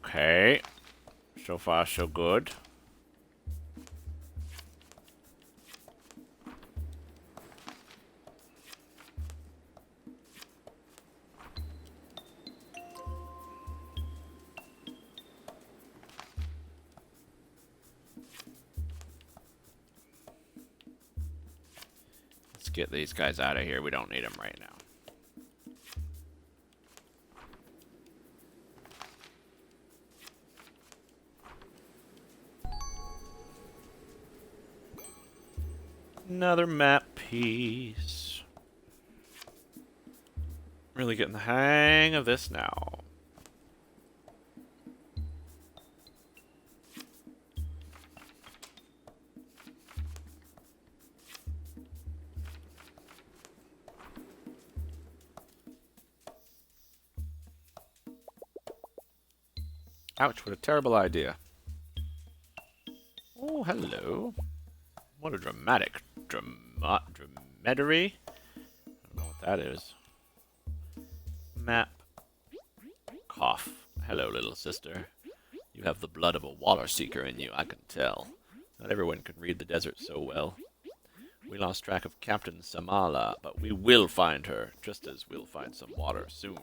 Okay. So far, so good. Let's get these guys out of here. We don't need them right now. Another map piece. Really getting the hang of this now. Ouch, what a terrible idea. Oh, hello. What a dramatic dromedary. I don't know what that is. Map. Cough. Hello, little sister. You have the blood of a water seeker in you, I can tell. Not everyone can read the desert so well. We lost track of Captain Samala, but we will find her, just as we'll find some water soon.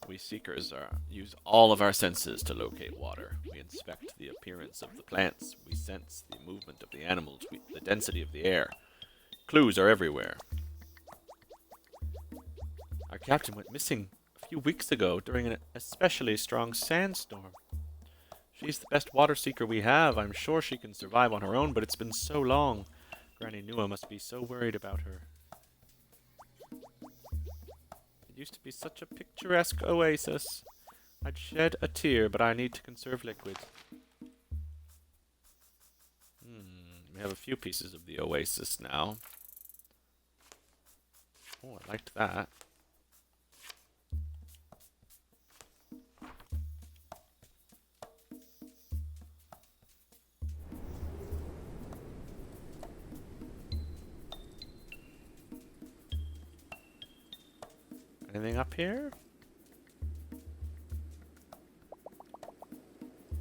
We seekers use all of our senses to locate water. We inspect the appearance of the plants. We sense the movement of the animals, the density of the air. Clues are everywhere. Our captain went missing a few weeks ago during an especially strong sandstorm. She's the best water seeker we have. I'm sure she can survive on her own, but it's been so long. Granny Nua must be so worried about her. It used to be such a picturesque oasis. I'd shed a tear, but I need to conserve liquid. We have a few pieces of the oasis now. Oh, I liked that. Anything up here?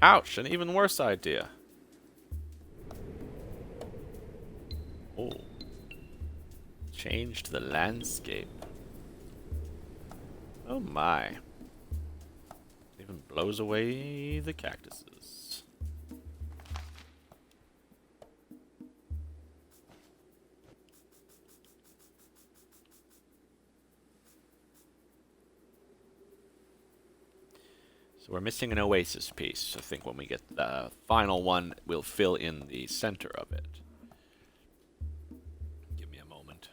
Ouch, an even worse idea. Oh. Changed the landscape. Oh my. Even blows away the cactuses. So we're missing an oasis piece. I think when we get the final one, we'll fill in the center of it. Give me a moment.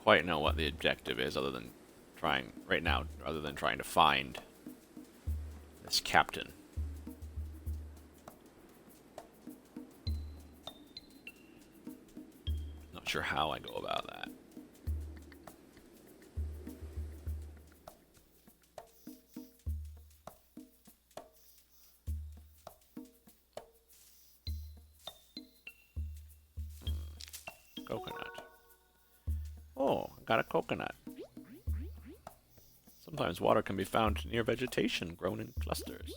Quite know what the objective is other than trying to find this captain. Not sure how I go about that. Coconut. got a coconut. Sometimes water can be found near vegetation grown in clusters.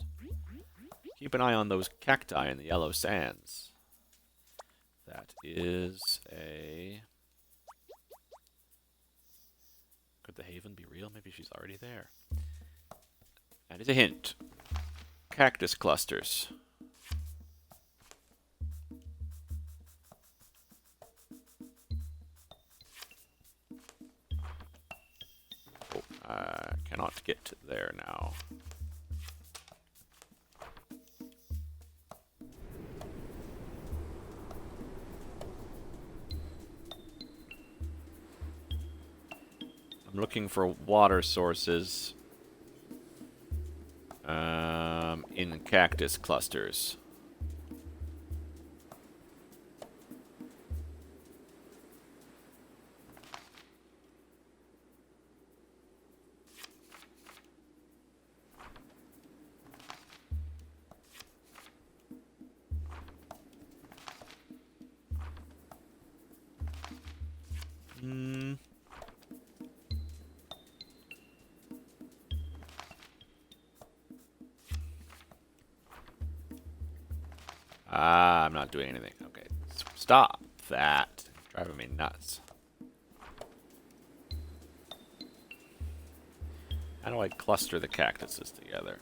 Keep an eye on those cacti in the yellow sands. That is a... Could the haven be real? Maybe she's already there. That is a hint. Cactus clusters. Oh, I cannot get there now. I'm looking for water sources in cactus clusters. I'm not doing anything. Okay, stop that. Driving me nuts. How do I cluster the cactuses together?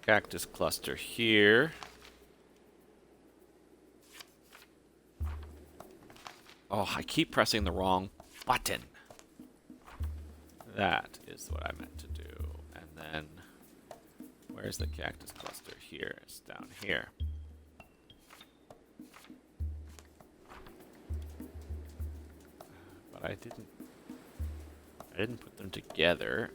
Cactus cluster here. Oh, I keep pressing the wrong button. That is what I meant to do. And then, where's the cactus cluster? Here. It's down here. But I didn't put them together.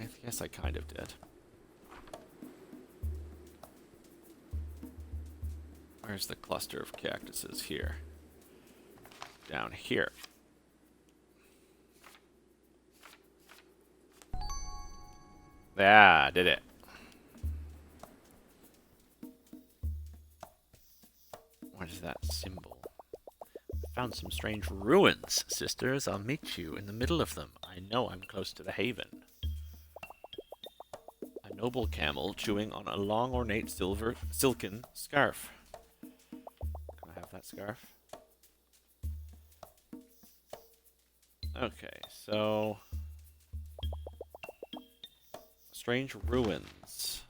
I guess I kind of did. Where's the cluster of cactuses? Here. Down here. Yeah, did it. What is that symbol? Found some strange ruins, sisters. I'll meet you in the middle of them. I know I'm close to the haven. A noble camel chewing on a long ornate silken scarf. Can I have that scarf? Okay, so... Strange ruins.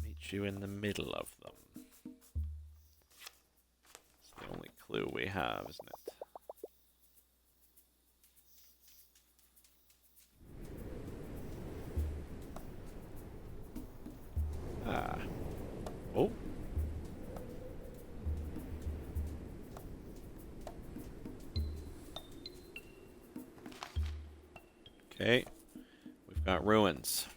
Meet you in the middle of them. It's the only clue we have, isn't it? Ah. Oh. Okay. We've got ruins.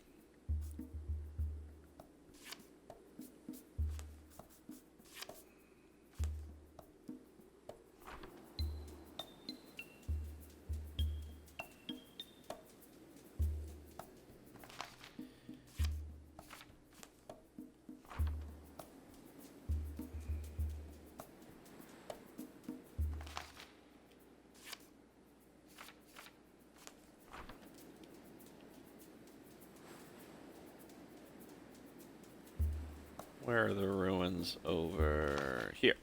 Where are the ruins? Over here.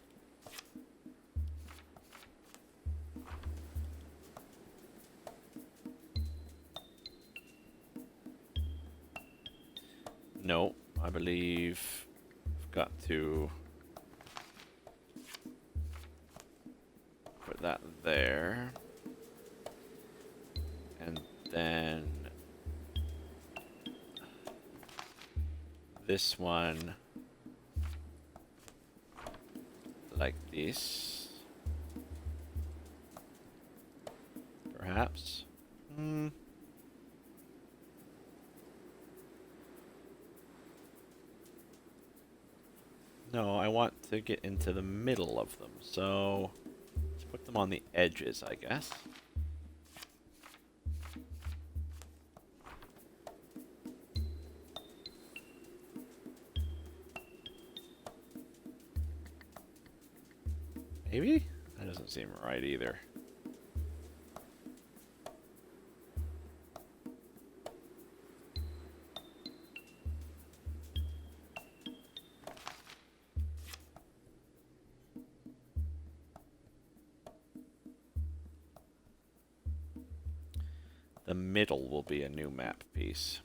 No, I believe I've got to put that there. And then this one like this. Perhaps. No, I want to get into the middle of them, so let's put them on the edges, I guess. Maybe? That doesn't seem right either. The middle will be a new map piece.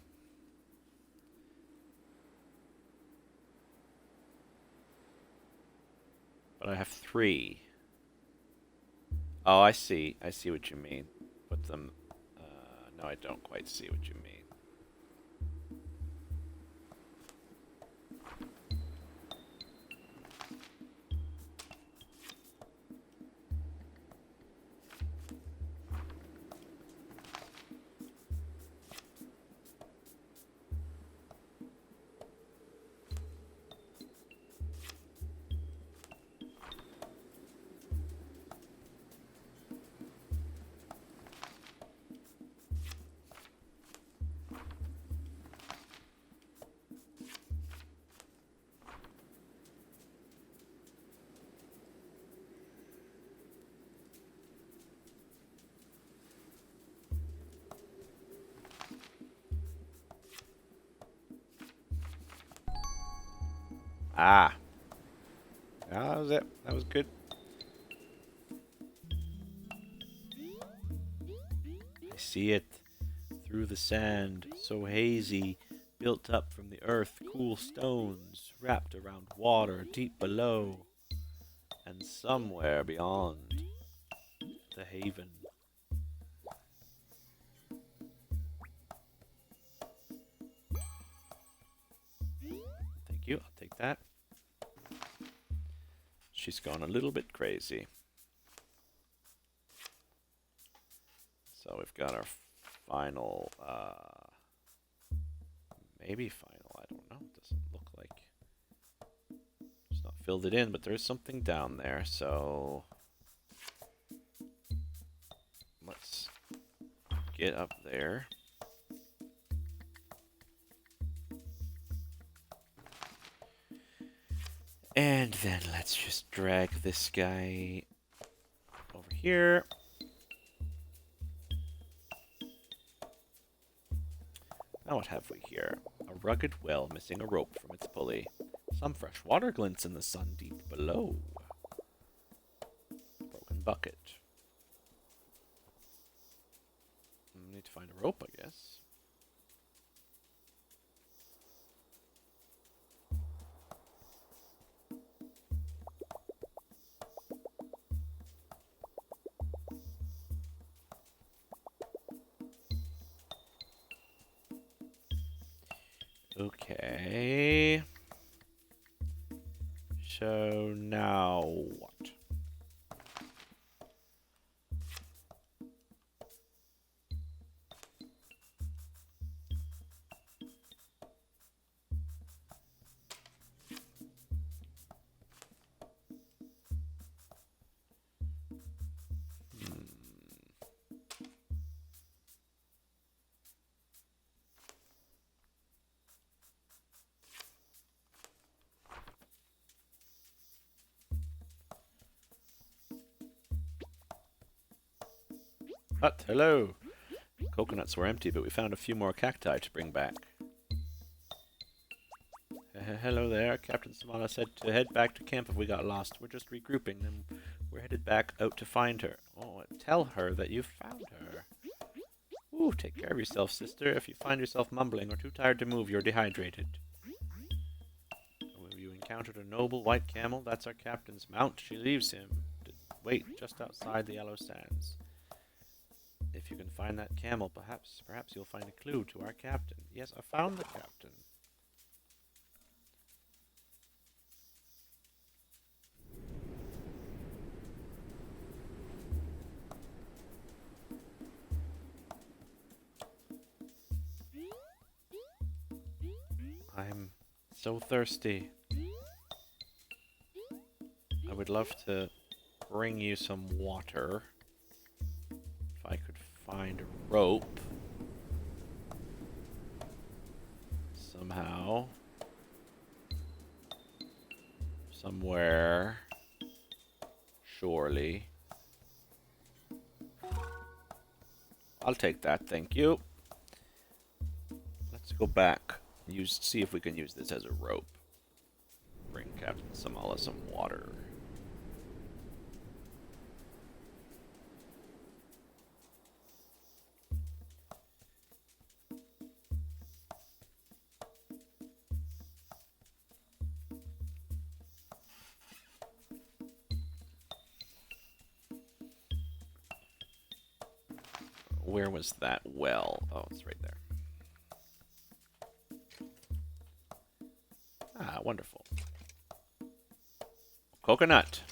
But I have 3. Oh, I see. I see what you mean. Put them... no, I don't quite see what you mean. Ah. That was it. That was good. I see it through the sand, so hazy, built up from the earth, cool stones, wrapped around water deep below, and somewhere beyond the haven. Thank you, I'll take that. She's gone a little bit crazy. So we've got our final, maybe final, I don't know. It doesn't look like. It's not filled it in, but there is something down there, so let's get up there. And then let's just drag this guy over here. Now what have we here? A rugged well missing a rope from its pulley. Some fresh water glints in the sun deep below. Broken bucket. Need to find a rope, I guess. Okay. So now what? Hut, hello. Coconuts were empty, but we found a few more cacti to bring back. Hello there. Captain Samana said to head back to camp if we got lost. We're just regrouping, then we're headed back out to find her. Oh, tell her that you found her. Ooh, take care of yourself, sister. If you find yourself mumbling or too tired to move, you're dehydrated. You encountered a noble white camel. That's our captain's mount. She leaves him to wait just outside the yellow sands. If you can find that camel, perhaps you'll find a clue to our captain. Yes, I found the captain. I'm so thirsty. would love to bring you some water. If I could find a rope somehow. Somewhere. Surely. I'll take that, thank you. Let's go back. See if we can use this as a rope. Bring Captain Samala some water. Where was that well? Oh, it's right there. Ah, wonderful. Coconut.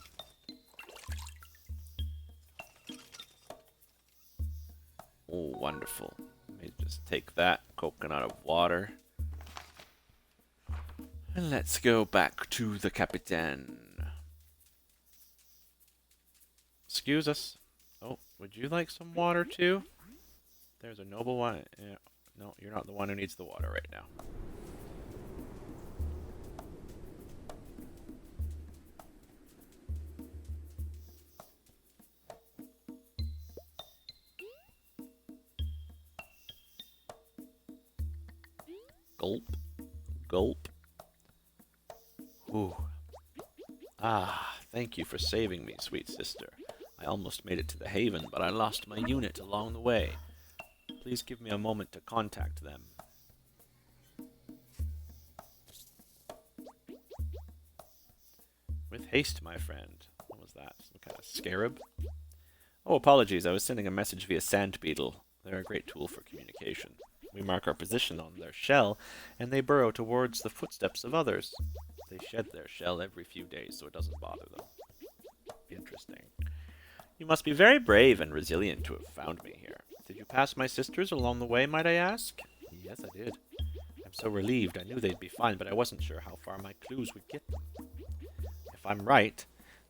Oh, wonderful. Let me just take that coconut of water. And let's go back to the Capitan. Excuse us. Oh, would you like some water too? There's a noble one. Yeah. No, you're not the one who needs the water right now. Gulp. Gulp. Ooh. Ah, thank you for saving me, sweet sister. I almost made it to the haven, but I lost my unit along the way. Please give me a moment to contact them. With haste, my friend. What was that? Some kind of scarab? Oh, apologies. I was sending a message via sand beetle. They're a great tool for communication. We mark our position on their shell, and they burrow towards the footsteps of others. They shed their shell every few days, so it doesn't bother them. Interesting. You must be very brave and resilient to have found me here. Did you pass my sisters along the way, might I ask? Yes, I did. I'm so relieved. I knew they'd be fine, but I wasn't sure how far my clues would get them. If I'm right,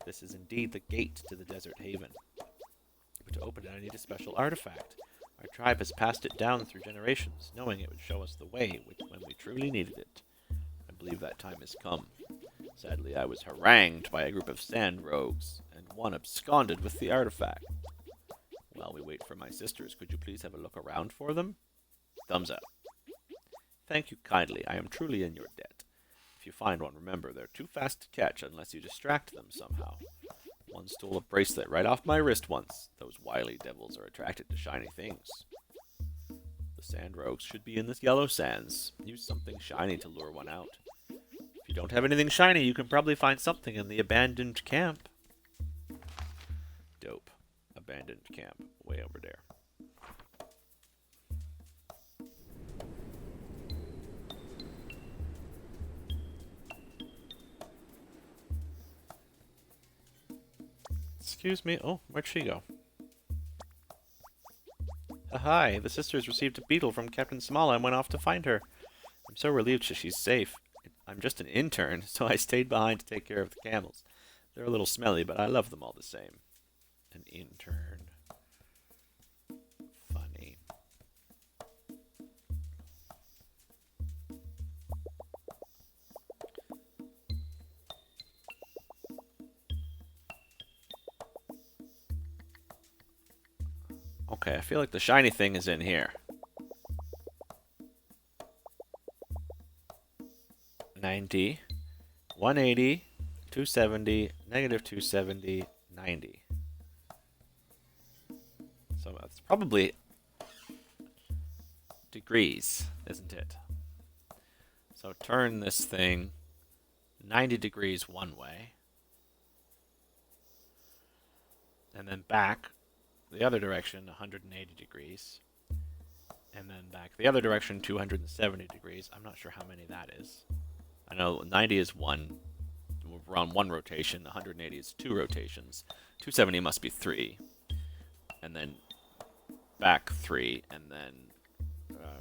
this is indeed the gate to the desert haven. But to open it, I need a special artifact. Our tribe has passed it down through generations, knowing it would show us the way when we truly needed it. I believe that time has come. Sadly, I was harangued by a group of sand rogues, and one absconded with the artifact. While we wait for my sisters, could you please have a look around for them? Thumbs up. Thank you kindly. I am truly in your debt. If you find one, remember, they're too fast to catch unless you distract them somehow. One stole a bracelet right off my wrist once. Those wily devils are attracted to shiny things. The sand rogues should be in the yellow sands. Use something shiny to lure one out. If you don't have anything shiny, you can probably find something in the abandoned camp. Dope. Abandoned camp. Way over there. Excuse me. Oh, where'd she go? Hi, the sisters received a beetle from Captain Smalla and went off to find her. I'm so relieved she's safe. I'm just an intern, so I stayed behind to take care of the camels. They're a little smelly, but I love them all the same. An intern. Funny. Okay, I feel like the shiny thing is in here. 90, 180, 270, negative 270, 90. So that's probably degrees, isn't it? So turn this thing 90 degrees one way. And then back the other direction 180 degrees. And then back the other direction 270 degrees. I'm not sure how many that is. I know 90 is one. We're on one rotation. 180 is two rotations. 270 must be three. And then back three. And then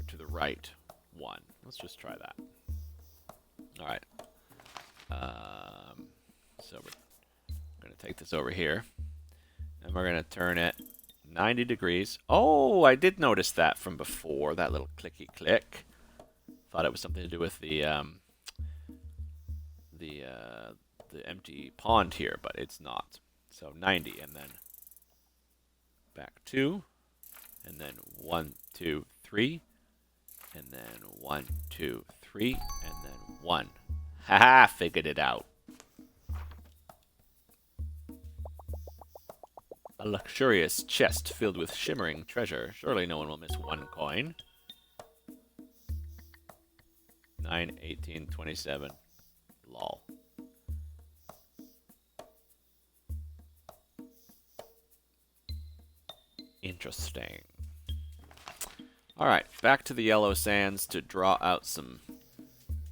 to the right one. Let's just try that. Alright. So we're going to take this over here. And we're going to turn it 90 degrees. Oh, I did notice that from before, that little clicky click. Thought it was something to do with the empty pond here, but it's not. So 90, and then back 2, and then 1, 2, 3, and then 1, 2, 3, and then 1. Haha, figured it out. A luxurious chest filled with shimmering treasure. Surely no one will miss 1 coin. 9, 18, 27. Lol. Interesting. Alright, back to the yellow sands to draw out some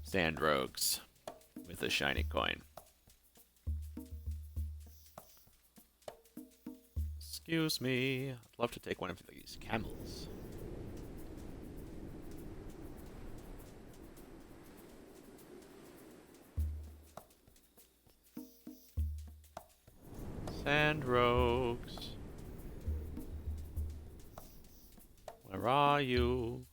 sand rogues with a shiny coin. Excuse me. I'd love to take one of these camels. Sand rogues. Where are you?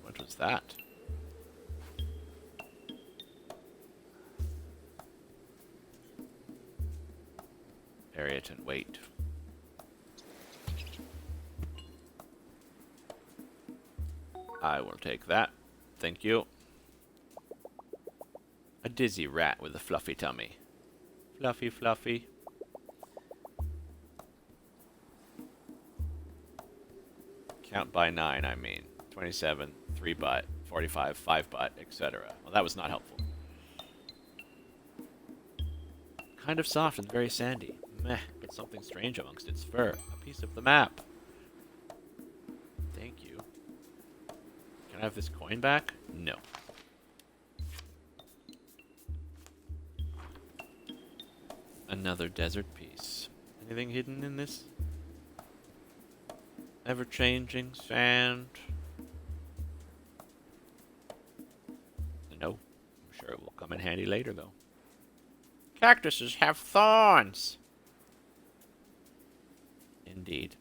What was that? Bury it and wait. I will take that. Thank you. A dizzy rat with a fluffy tummy. Fluffy, fluffy. Count by 9, I mean. 27, 3 butt, 45, 5 butt, etc. Well, that was not helpful. Kind of soft and very sandy. Meh, but something strange amongst its fur. A piece of the map. Thank you. Can I have this coin back? No. Another desert piece. Anything hidden in this? Ever-changing sand. No. I'm sure it will come in handy later, though. Cactuses have thorns! Indeed.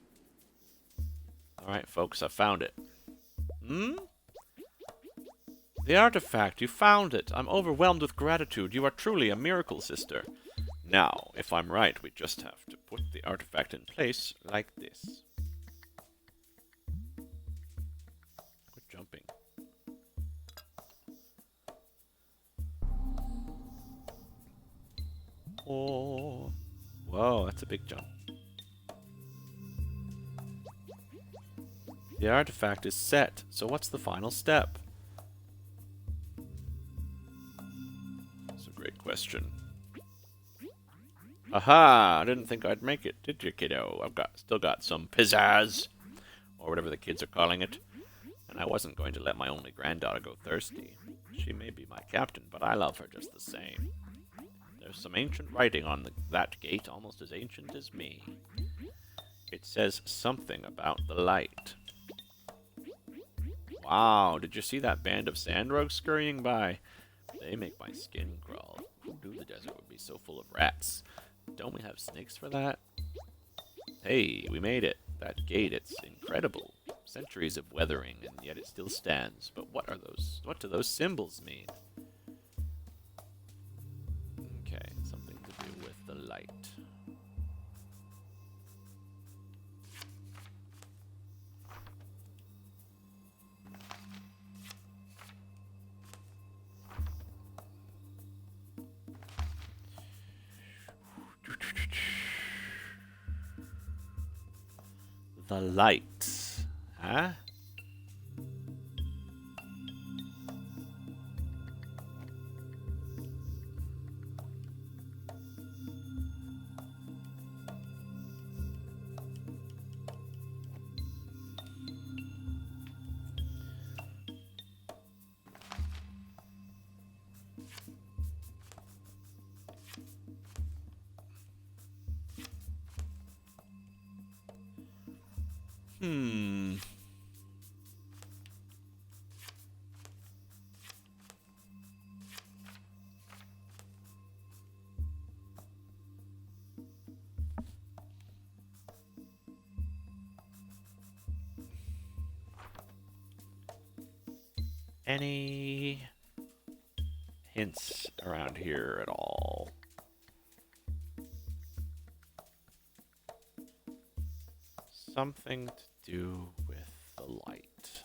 Alright, folks, I found it. Hmm? The artifact, you found it. I'm overwhelmed with gratitude. You are truly a miracle, sister. Now, if I'm right, we just have to put the artifact in place like this. Quit jumping. Oh. Whoa, that's a big jump. The artifact is set, so what's the final step? That's a great question. Aha! I didn't think I'd make it, did you, kiddo? Still got some pizzazz, or whatever the kids are calling it. And I wasn't going to let my only granddaughter go thirsty. She may be my captain, but I love her just the same. There's some ancient writing on that gate, almost as ancient as me. It says something about the light. Wow, did you see that band of sand rogues scurrying by? They make my skin crawl. Who knew the desert would be so full of rats? Don't we have snakes for that? Hey, we made it. That gate, it's incredible. Centuries of weathering, and yet it still stands. But what do those symbols mean? Okay, something to do with the light. The light. Huh? Hmm. Any hints around here at all? Something to do with the light.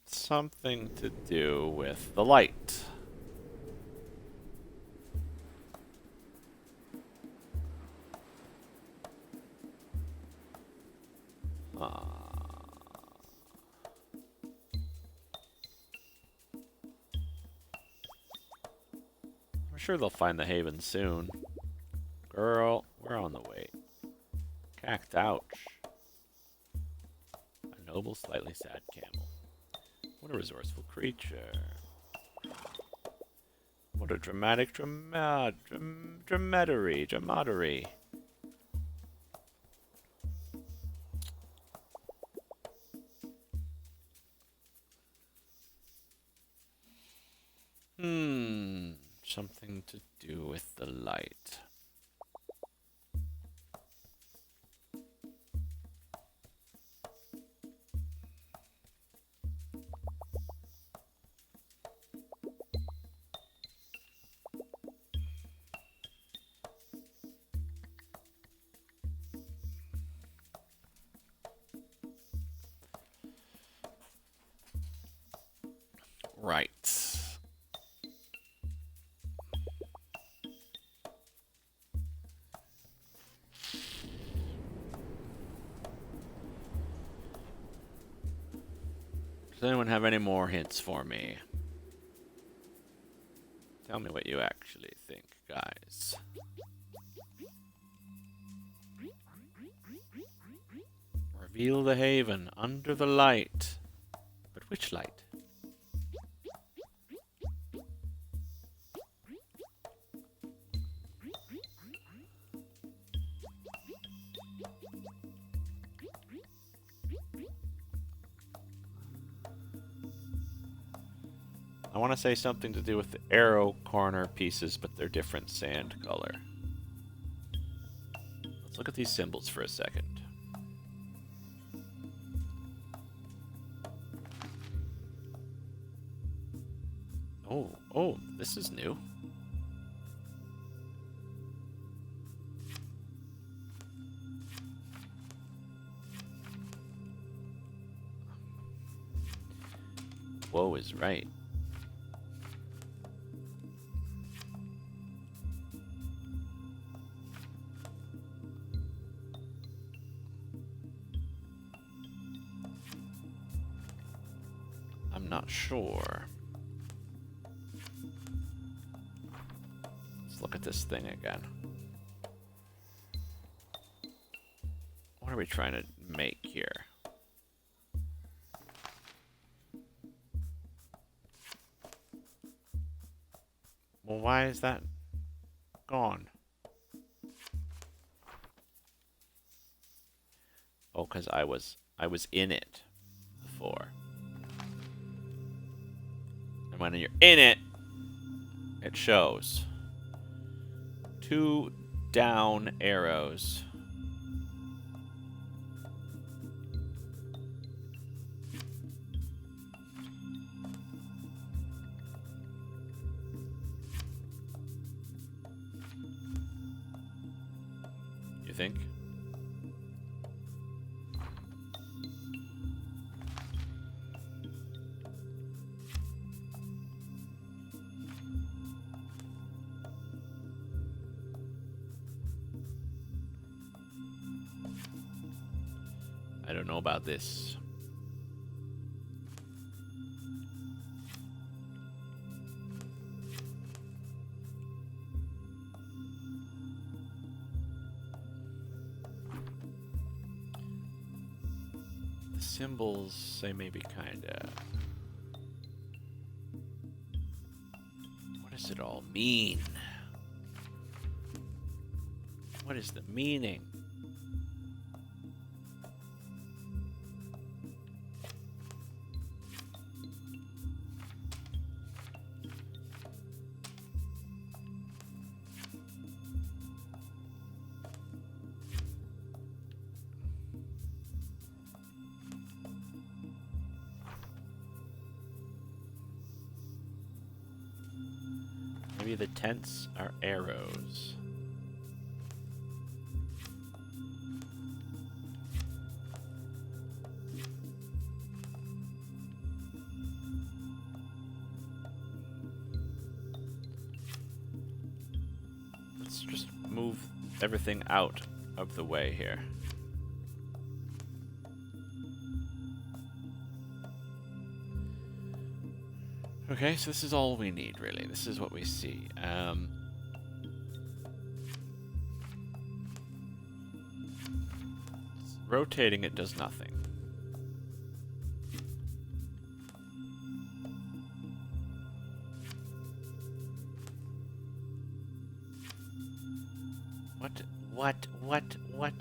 Something to do with the light. I'm sure they'll find the haven soon. Girl, we're on the way. Cactouch. A noble, slightly sad camel. What a resourceful creature. What a dramatic dramatery. Something to do with the light. Right. Does anyone have any more hints for me? Tell me what you actually think, guys. Reveal the haven under the light. But which light? I want to say something to do with the arrow corner pieces, but they're different sand color. Let's look at these symbols for a second. Oh, this is new. Whoa is right. I'm not sure. Let's look at this thing again. What are we trying to make here? Well, why is that gone? Oh, because I was in it before. And when you're in it, it shows. 2 down arrows. You think? I don't know about this. the symbols, they may be kinda... What does it all mean? What is the meaning? Maybe the tents are arrows. Let's just move everything out of the way here. Okay, so this is all we need, really. This is what we see. Rotating it does nothing. What? What?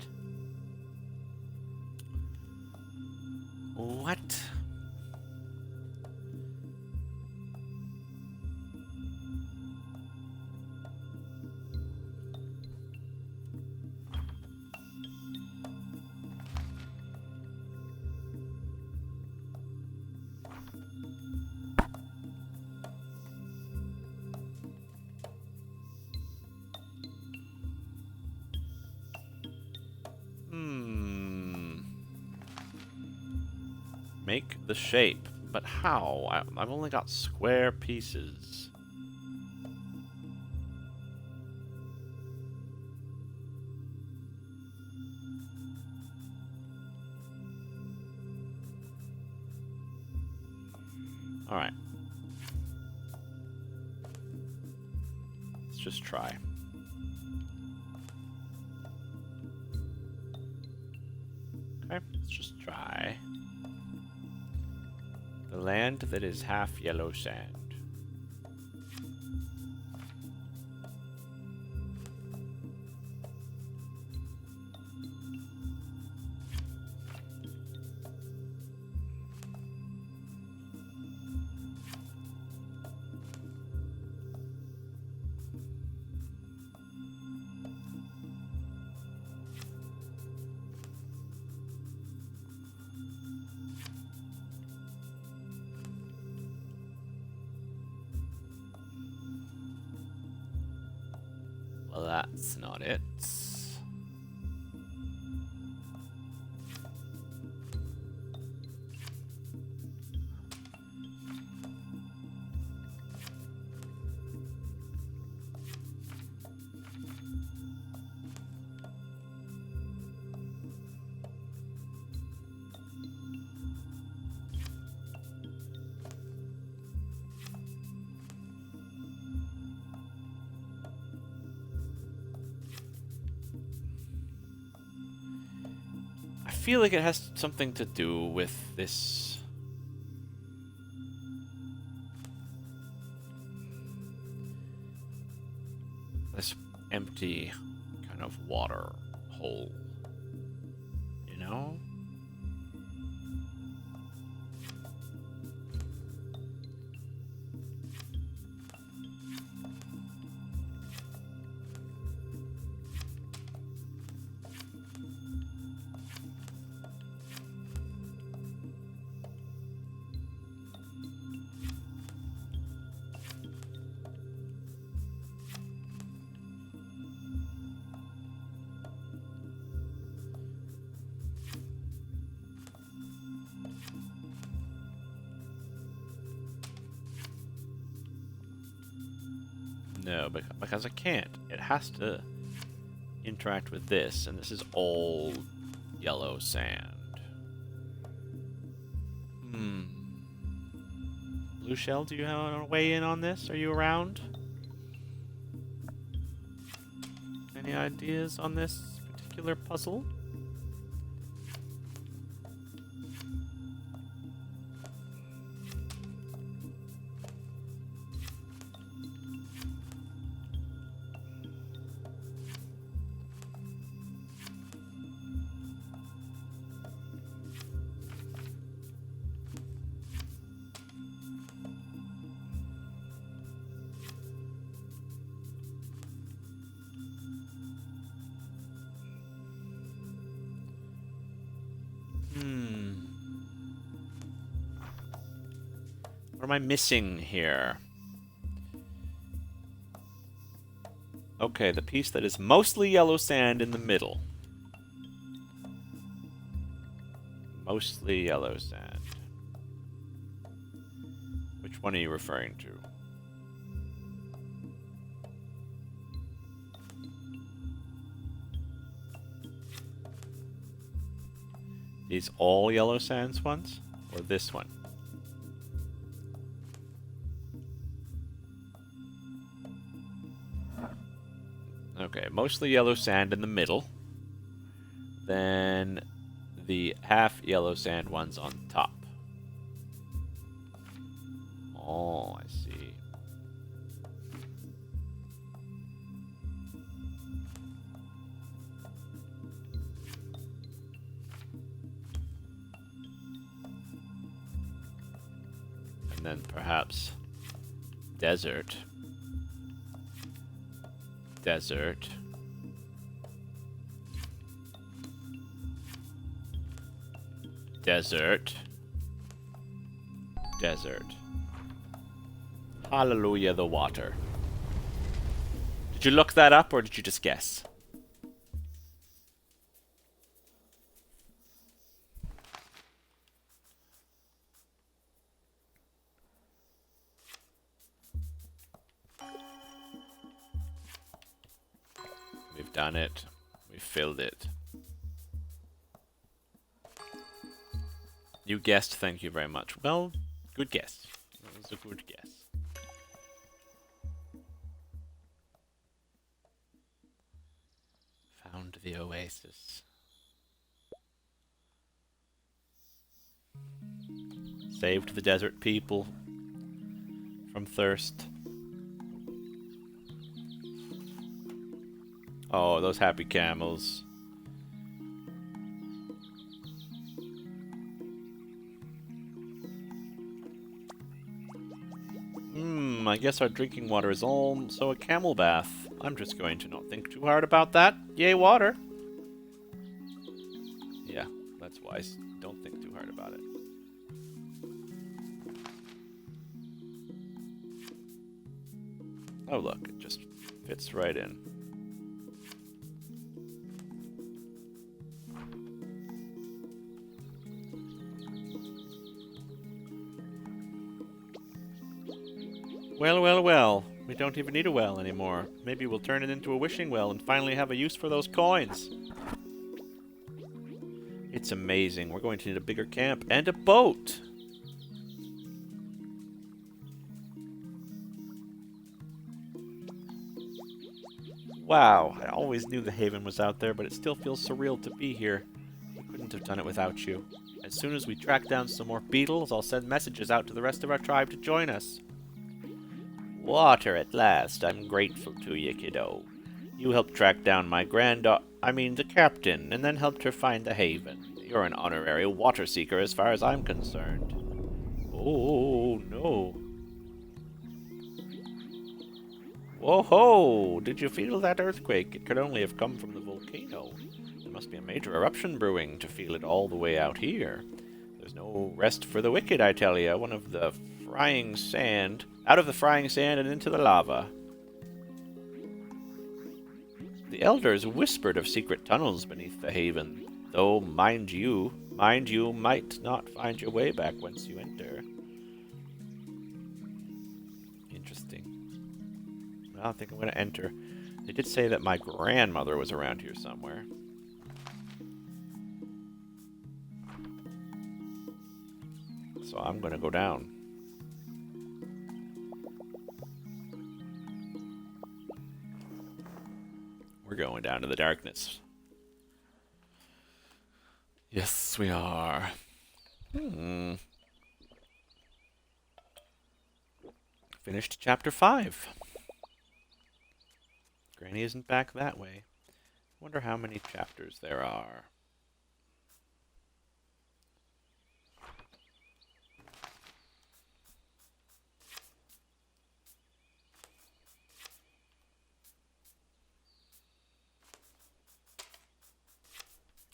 Make the shape. But how? I've only got square pieces. Alright. Let's just try. Okay, let's just try. The land that is half yellow sand. Well, that's not it. I feel like it has something to do with this. This empty kind of water hole. You know? No, because I can't. It has to interact with this, and this is all yellow sand. Blue Shell, do you have a way in on this? Are you around? Any ideas on this particular puzzle? What am I missing here? Okay, the piece that is mostly yellow sand in the middle. Mostly yellow sand. Which one are you referring to? These all yellow sands ones? Or this one? Okay, mostly yellow sand in the middle. Then the half yellow sand ones on top. Oh, I see. And then perhaps desert. Desert. Desert. Desert. Hallelujah, the water. Did you look that up or did you just guess? We've done it. We've filled it. You guessed, thank you very much. Well, good guess. That was a good guess. Found the oasis. Saved the desert people from thirst. Oh, those happy camels. I guess our drinking water is also a camel bath. I'm just going to not think too hard about that. Yay, water! Yeah, that's wise. Don't think too hard about it. Oh, look, it just fits right in. Well, well, well. We don't even need a well anymore. Maybe we'll turn it into a wishing well and finally have a use for those coins. It's amazing. We're going to need a bigger camp and a boat. Wow, I always knew the haven was out there, but it still feels surreal to be here. We couldn't have done it without you. As soon as we track down some more beetles, I'll send messages out to the rest of our tribe to join us. Water at last. I'm grateful to you, kiddo. You helped track down my the captain, and then helped her find the haven. You're an honorary water seeker as far as I'm concerned. Oh, no. Whoa-ho! Did you feel that earthquake? It could only have come from the volcano. There must be a major eruption brewing to feel it all the way out here. There's no rest for the wicked, I tell you. Out of the frying sand and into the lava. The elders whispered of secret tunnels beneath the haven, though, mind you might not find your way back once you enter. Interesting. I don't think I'm going to enter. They did say that my grandmother was around here somewhere. So I'm going to go down. We're going down to the darkness. Yes, we are. Finished chapter 5. Granny isn't back that way. Wonder how many chapters there are.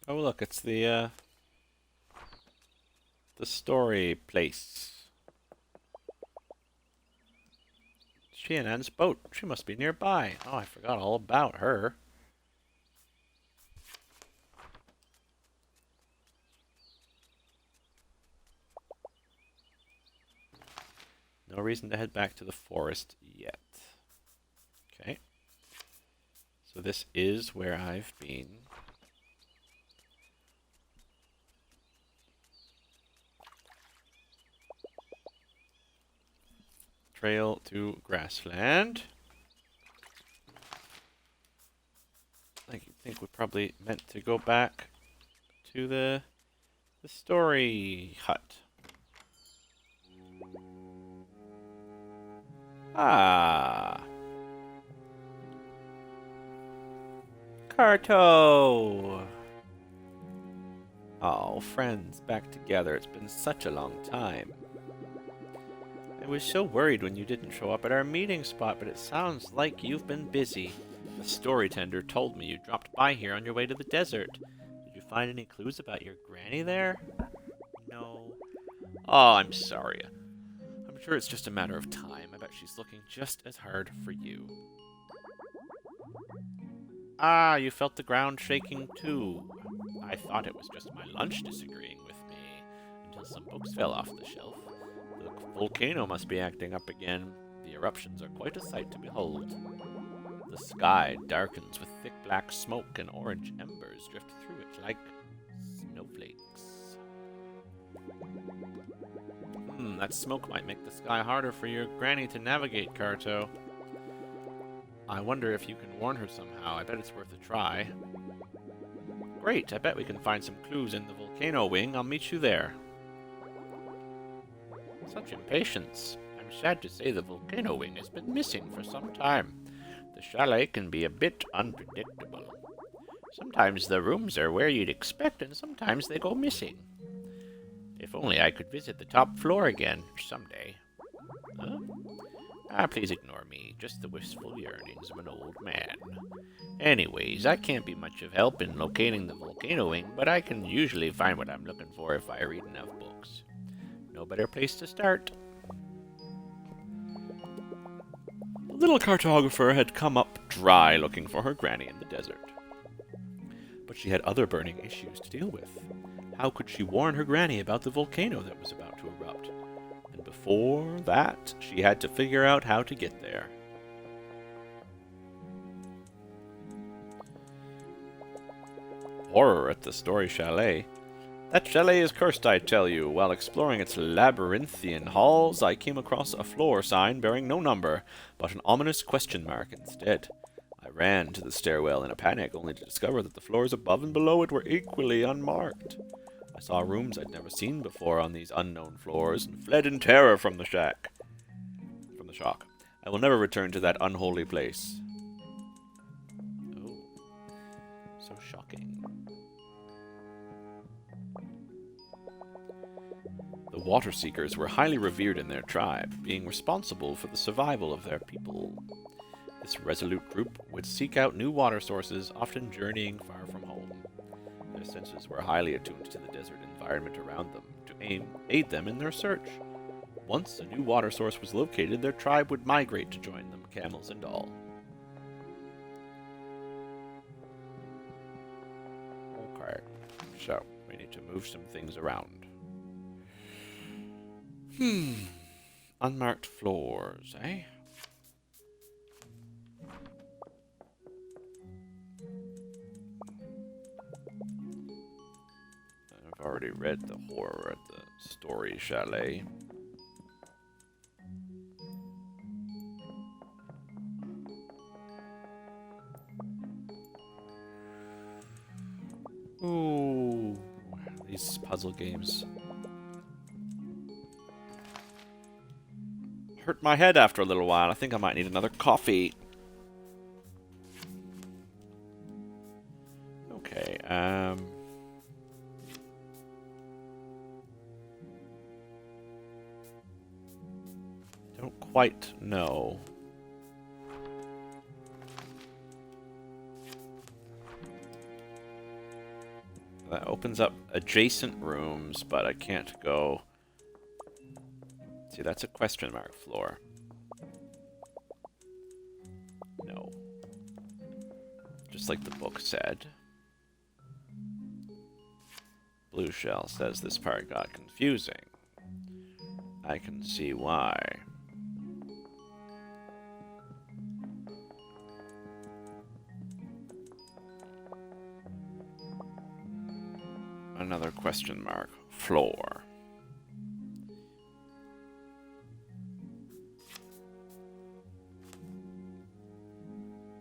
Oh, look, it's the story place. Chianan's boat. She must be nearby. Oh, I forgot all about her. No reason to head back to the forest yet. Okay. So this is where I've been. Trail to grassland. I think we probably meant to go back to the story hut. Ah. Carto! Oh, friends, back together. It's been such a long time. I was so worried when you didn't show up at our meeting spot, but it sounds like you've been busy. The story tender told me you dropped by here on your way to the desert. Did you find any clues about your granny there? No. Oh, I'm sorry. I'm sure it's just a matter of time. I bet she's looking just as hard for you. Ah, you felt the ground shaking too. I thought it was just my lunch disagreeing with me, until some books fell off the shelf. The volcano must be acting up again. The eruptions are quite a sight to behold. The sky darkens with thick black smoke, and orange embers drift through it like snowflakes. That smoke might make the sky harder for your granny to navigate, Carto. I wonder if you can warn her somehow. I bet it's worth a try. Great, I bet we can find some clues in the volcano wing. I'll meet you there. Such impatience. I'm sad to say the volcano wing has been missing for some time. The chalet can be a bit unpredictable. Sometimes the rooms are where you'd expect, and sometimes they go missing. If only I could visit the top floor again someday. Huh? Ah, please ignore me. Just the wistful yearnings of an old man. Anyways, I can't be much of help in locating the volcano wing, but I can usually find what I'm looking for if I read enough books. No better place to start. The little cartographer had come up dry looking for her granny in the desert. But she had other burning issues to deal with. How could she warn her granny about the volcano that was about to erupt? And before that, she had to figure out how to get there. Horror at the Story Chalet. That chalet is cursed, I tell you. While exploring its labyrinthian halls, I came across a floor sign bearing no number, but an ominous question mark instead. I ran to the stairwell in a panic, only to discover that the floors above and below it were equally unmarked. I saw rooms I'd never seen before on these unknown floors, and fled in terror from the shock. I will never return to that unholy place. Oh, so shocking. The Water Seekers were highly revered in their tribe, being responsible for the survival of their people. This resolute group would seek out new water sources, often journeying far from home. Their senses were highly attuned to the desert environment around them, to aid them in their search. Once a new water source was located, their tribe would migrate to join them, camels and all. Okay, so we need to move some things around. Unmarked floors, eh? I've already read the horror at the Story Chalet. Ooh, these puzzle games hurt my head after a little while. I think I might need another coffee. Okay, don't quite know. That opens up adjacent rooms, but I can't go. See, that's a question mark floor. just like the book said. Blue Shell says this part got confusing. I can see why. Another question mark. Floor.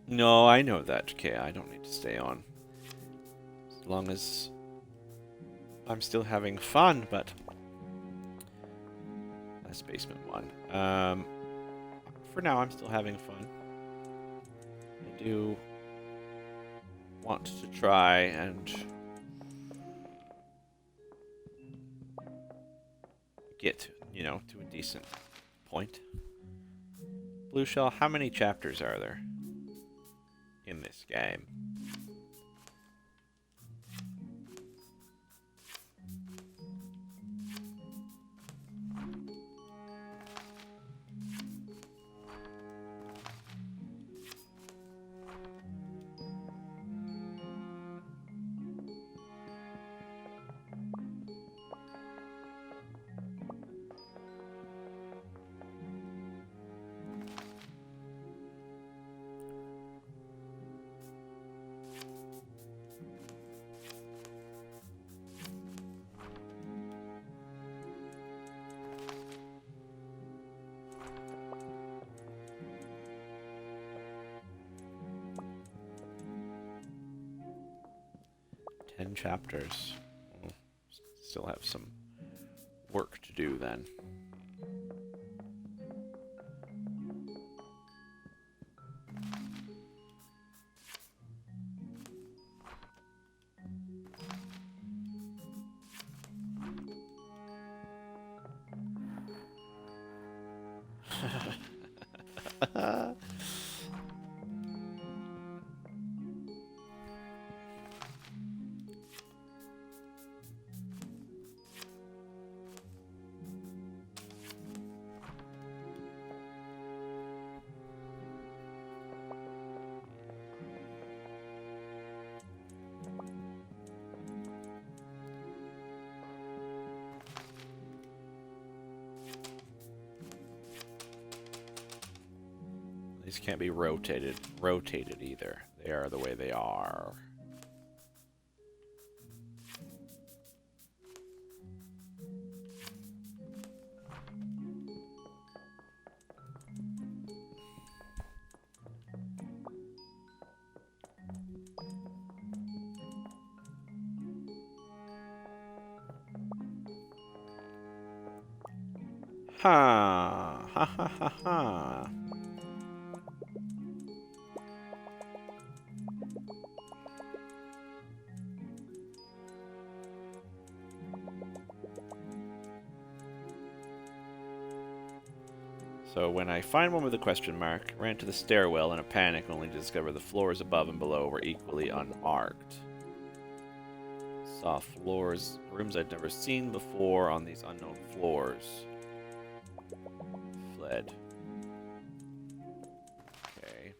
No, I know that, okay. I don't need to stay on. As long as I'm still having fun, but... That's basement 1. For now, I'm still having fun. I do want to try and get, to a decent point. Blue Shell, how many chapters are there in this game? Chapters. We'll still have some work to do then. These can't be rotated either. They are the way they are. Ha ha ha ha ha. So when I find one with a question mark, ran to the stairwell in a panic only to discover the floors above and below were equally unmarked. Saw floors, rooms I'd never seen before on these unknown floors. Fled. Okay.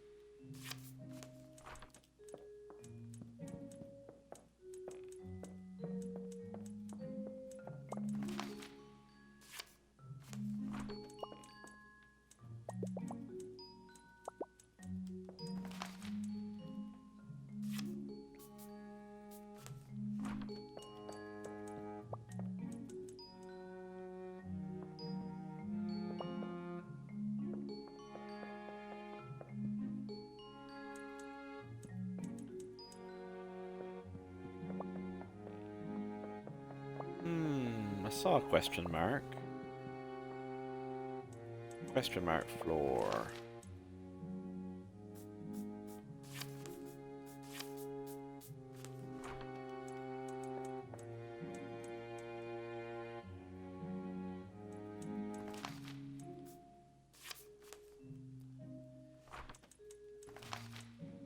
I saw a question mark. Question mark floor.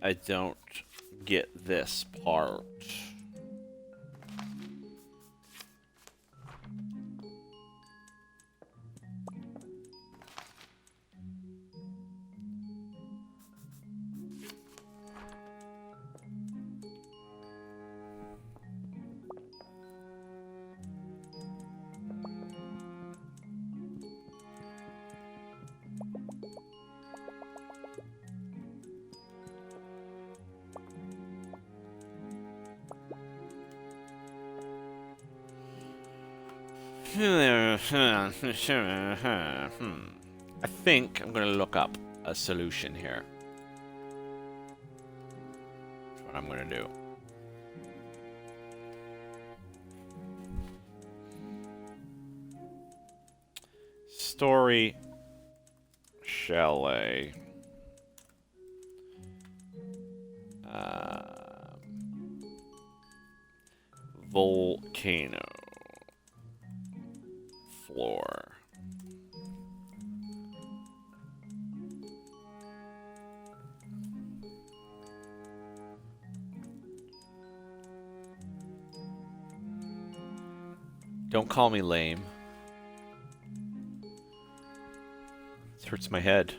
I don't get this part. I think I'm going to look up a solution here. That's what I'm going to do. Story chalet. Volcano floor. Don't call me lame. This hurts my head.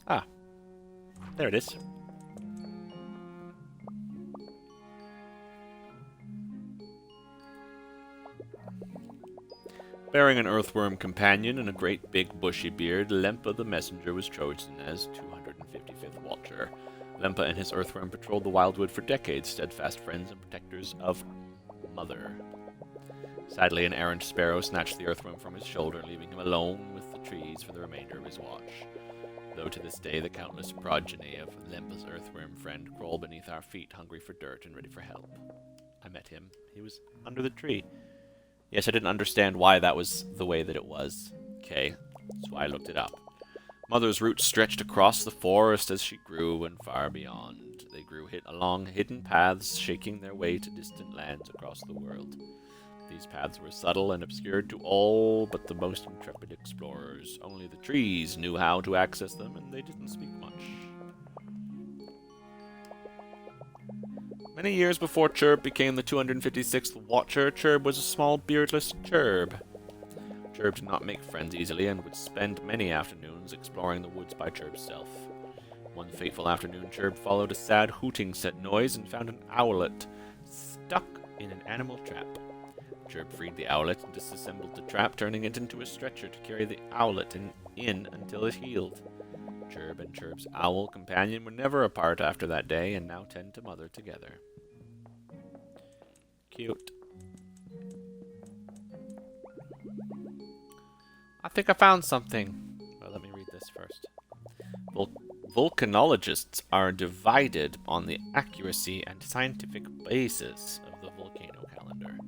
Ah, there it is. Bearing an earthworm companion and a great big bushy beard, Lempa the messenger was chosen as 255th Watcher. Lempa and his earthworm patrolled the wildwood for decades, steadfast friends and protectors of Mother. Sadly, an errant sparrow snatched the earthworm from his shoulder, leaving him alone with the trees for the remainder of his watch. Though to this day the countless progeny of Lempa's earthworm friend crawl beneath our feet, hungry for dirt and ready for help. I met him. He was under the tree. Yes, I didn't understand why that was the way that it was. Okay, that's why I looked it up. Mother's roots stretched across the forest as she grew and far beyond. They grew along hidden paths, shaking their way to distant lands across the world. These paths were subtle and obscured to all but the most intrepid explorers. Only the trees knew how to access them, and they didn't speak much. Many years before Chirb became the 256th Watcher, Chirb was a small, beardless Chirb. Chirb did not make friends easily and would spend many afternoons exploring the woods by Chirb's self. One fateful afternoon, Chirb followed a sad hooting set noise and found an owlet stuck in an animal trap. Chirb freed the owlet and disassembled the trap, turning it into a stretcher to carry the owlet in until it healed. Chirb and Chirb's owl companion were never apart after that day, and now tend to Mother together. Cute. I think I found something. Well, let me read this first. Volcanologists are divided on the accuracy and scientific basis of the volcano calendar.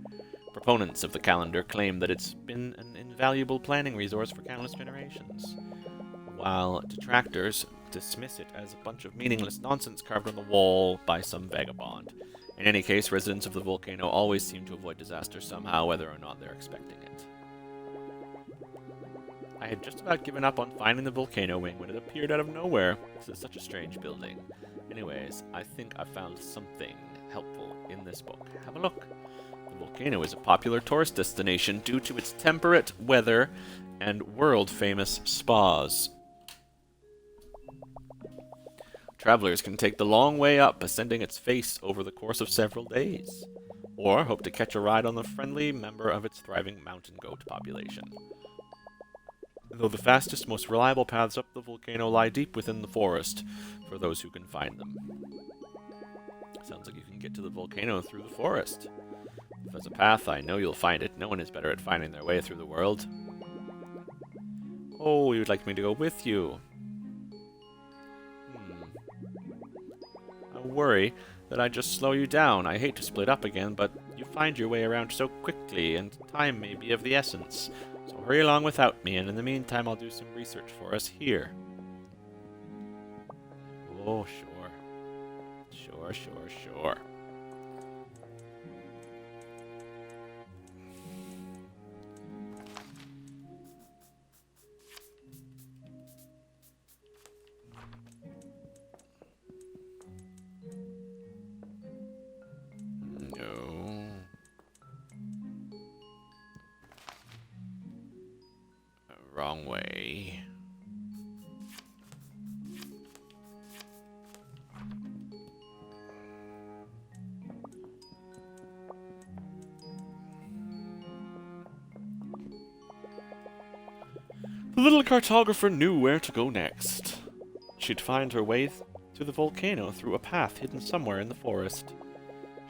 Proponents of the calendar claim that it's been an invaluable planning resource for countless generations, while detractors dismiss it as a bunch of meaningless nonsense carved on the wall by some vagabond. In any case, residents of the volcano always seem to avoid disaster somehow, whether or not they're expecting it. I had just about given up on finding the volcano wing when it appeared out of nowhere. This is such a strange building. Anyways, I think I found something helpful in this book. Have a look. The volcano is a popular tourist destination due to its temperate weather and world-famous spas. Travelers can take the long way up, ascending its face over the course of several days, or hope to catch a ride on the friendly member of its thriving mountain goat population. Though the fastest, most reliable paths up the volcano lie deep within the forest, for those who can find them. Sounds like you can get to the volcano through the forest. If there's a path, I know you'll find it. No one is better at finding their way through the world. Oh, you'd like me to go with you? I worry that I just slow you down. I hate to split up again, but you find your way around so quickly, and time may be of the essence. So hurry along without me, and in the meantime I'll do some research for us here. Oh, sure. Sure. Wrong way. The little cartographer knew where to go next. She'd find her way to the volcano through a path hidden somewhere in the forest.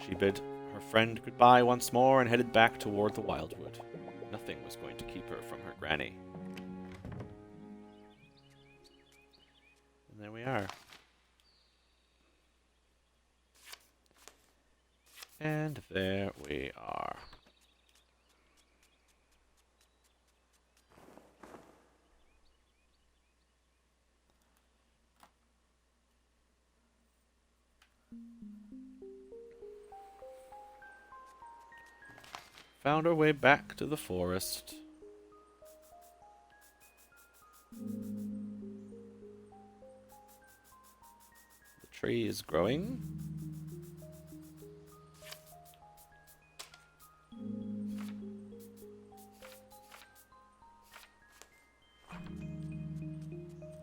She bid her friend goodbye once more and headed back toward the wildwood. Nothing was going to keep her from her granny. And there we are. And there we are. Found our way back to the forest. The tree is growing.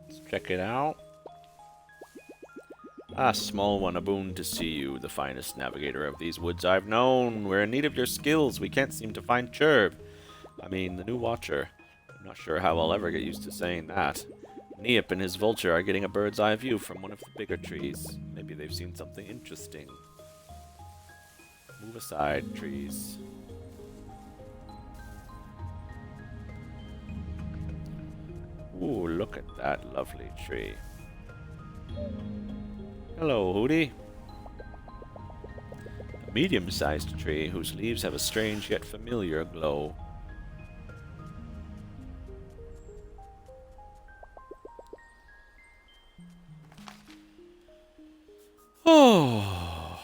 Let's check it out. Ah, small one, a boon to see you, the finest navigator of these woods I've known. We're in need of your skills. We can't seem to find Chirp. I mean, the new Watcher. I'm not sure how I'll ever get used to saying that. Neop and his vulture are getting a bird's eye view from one of the bigger trees. Maybe they've seen something interesting. Move aside, trees. Ooh, look at that lovely tree. Hello, Hooty. A medium-sized tree whose leaves have a strange yet familiar glow. Oh,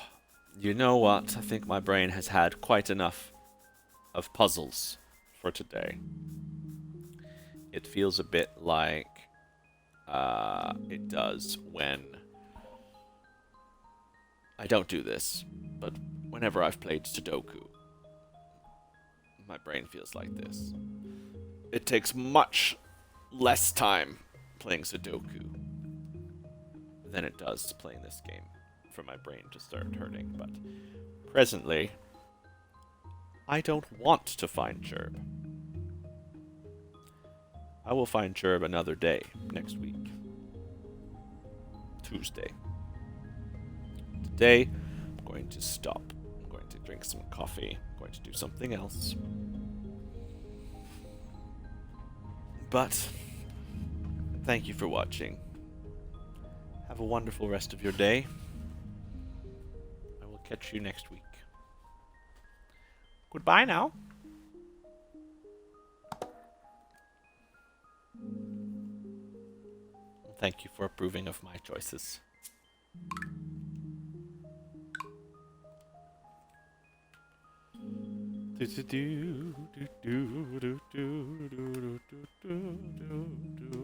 you know what? I think my brain has had quite enough of puzzles for today. It feels a bit like it does when I don't do this, but whenever I've played Sudoku, my brain feels like this. It takes much less time playing Sudoku than it does playing this game for my brain to start hurting, but presently, I don't want to find Chirp. I will find Chirp another day, next week. Tuesday. Today, I'm going to stop. I'm going to drink some coffee. I'm going to do something else. But, thank you for watching. Have a wonderful rest of your day. I will catch you next week. Goodbye now. Thank you for approving of my choices. Do do do do do do do do do do do do.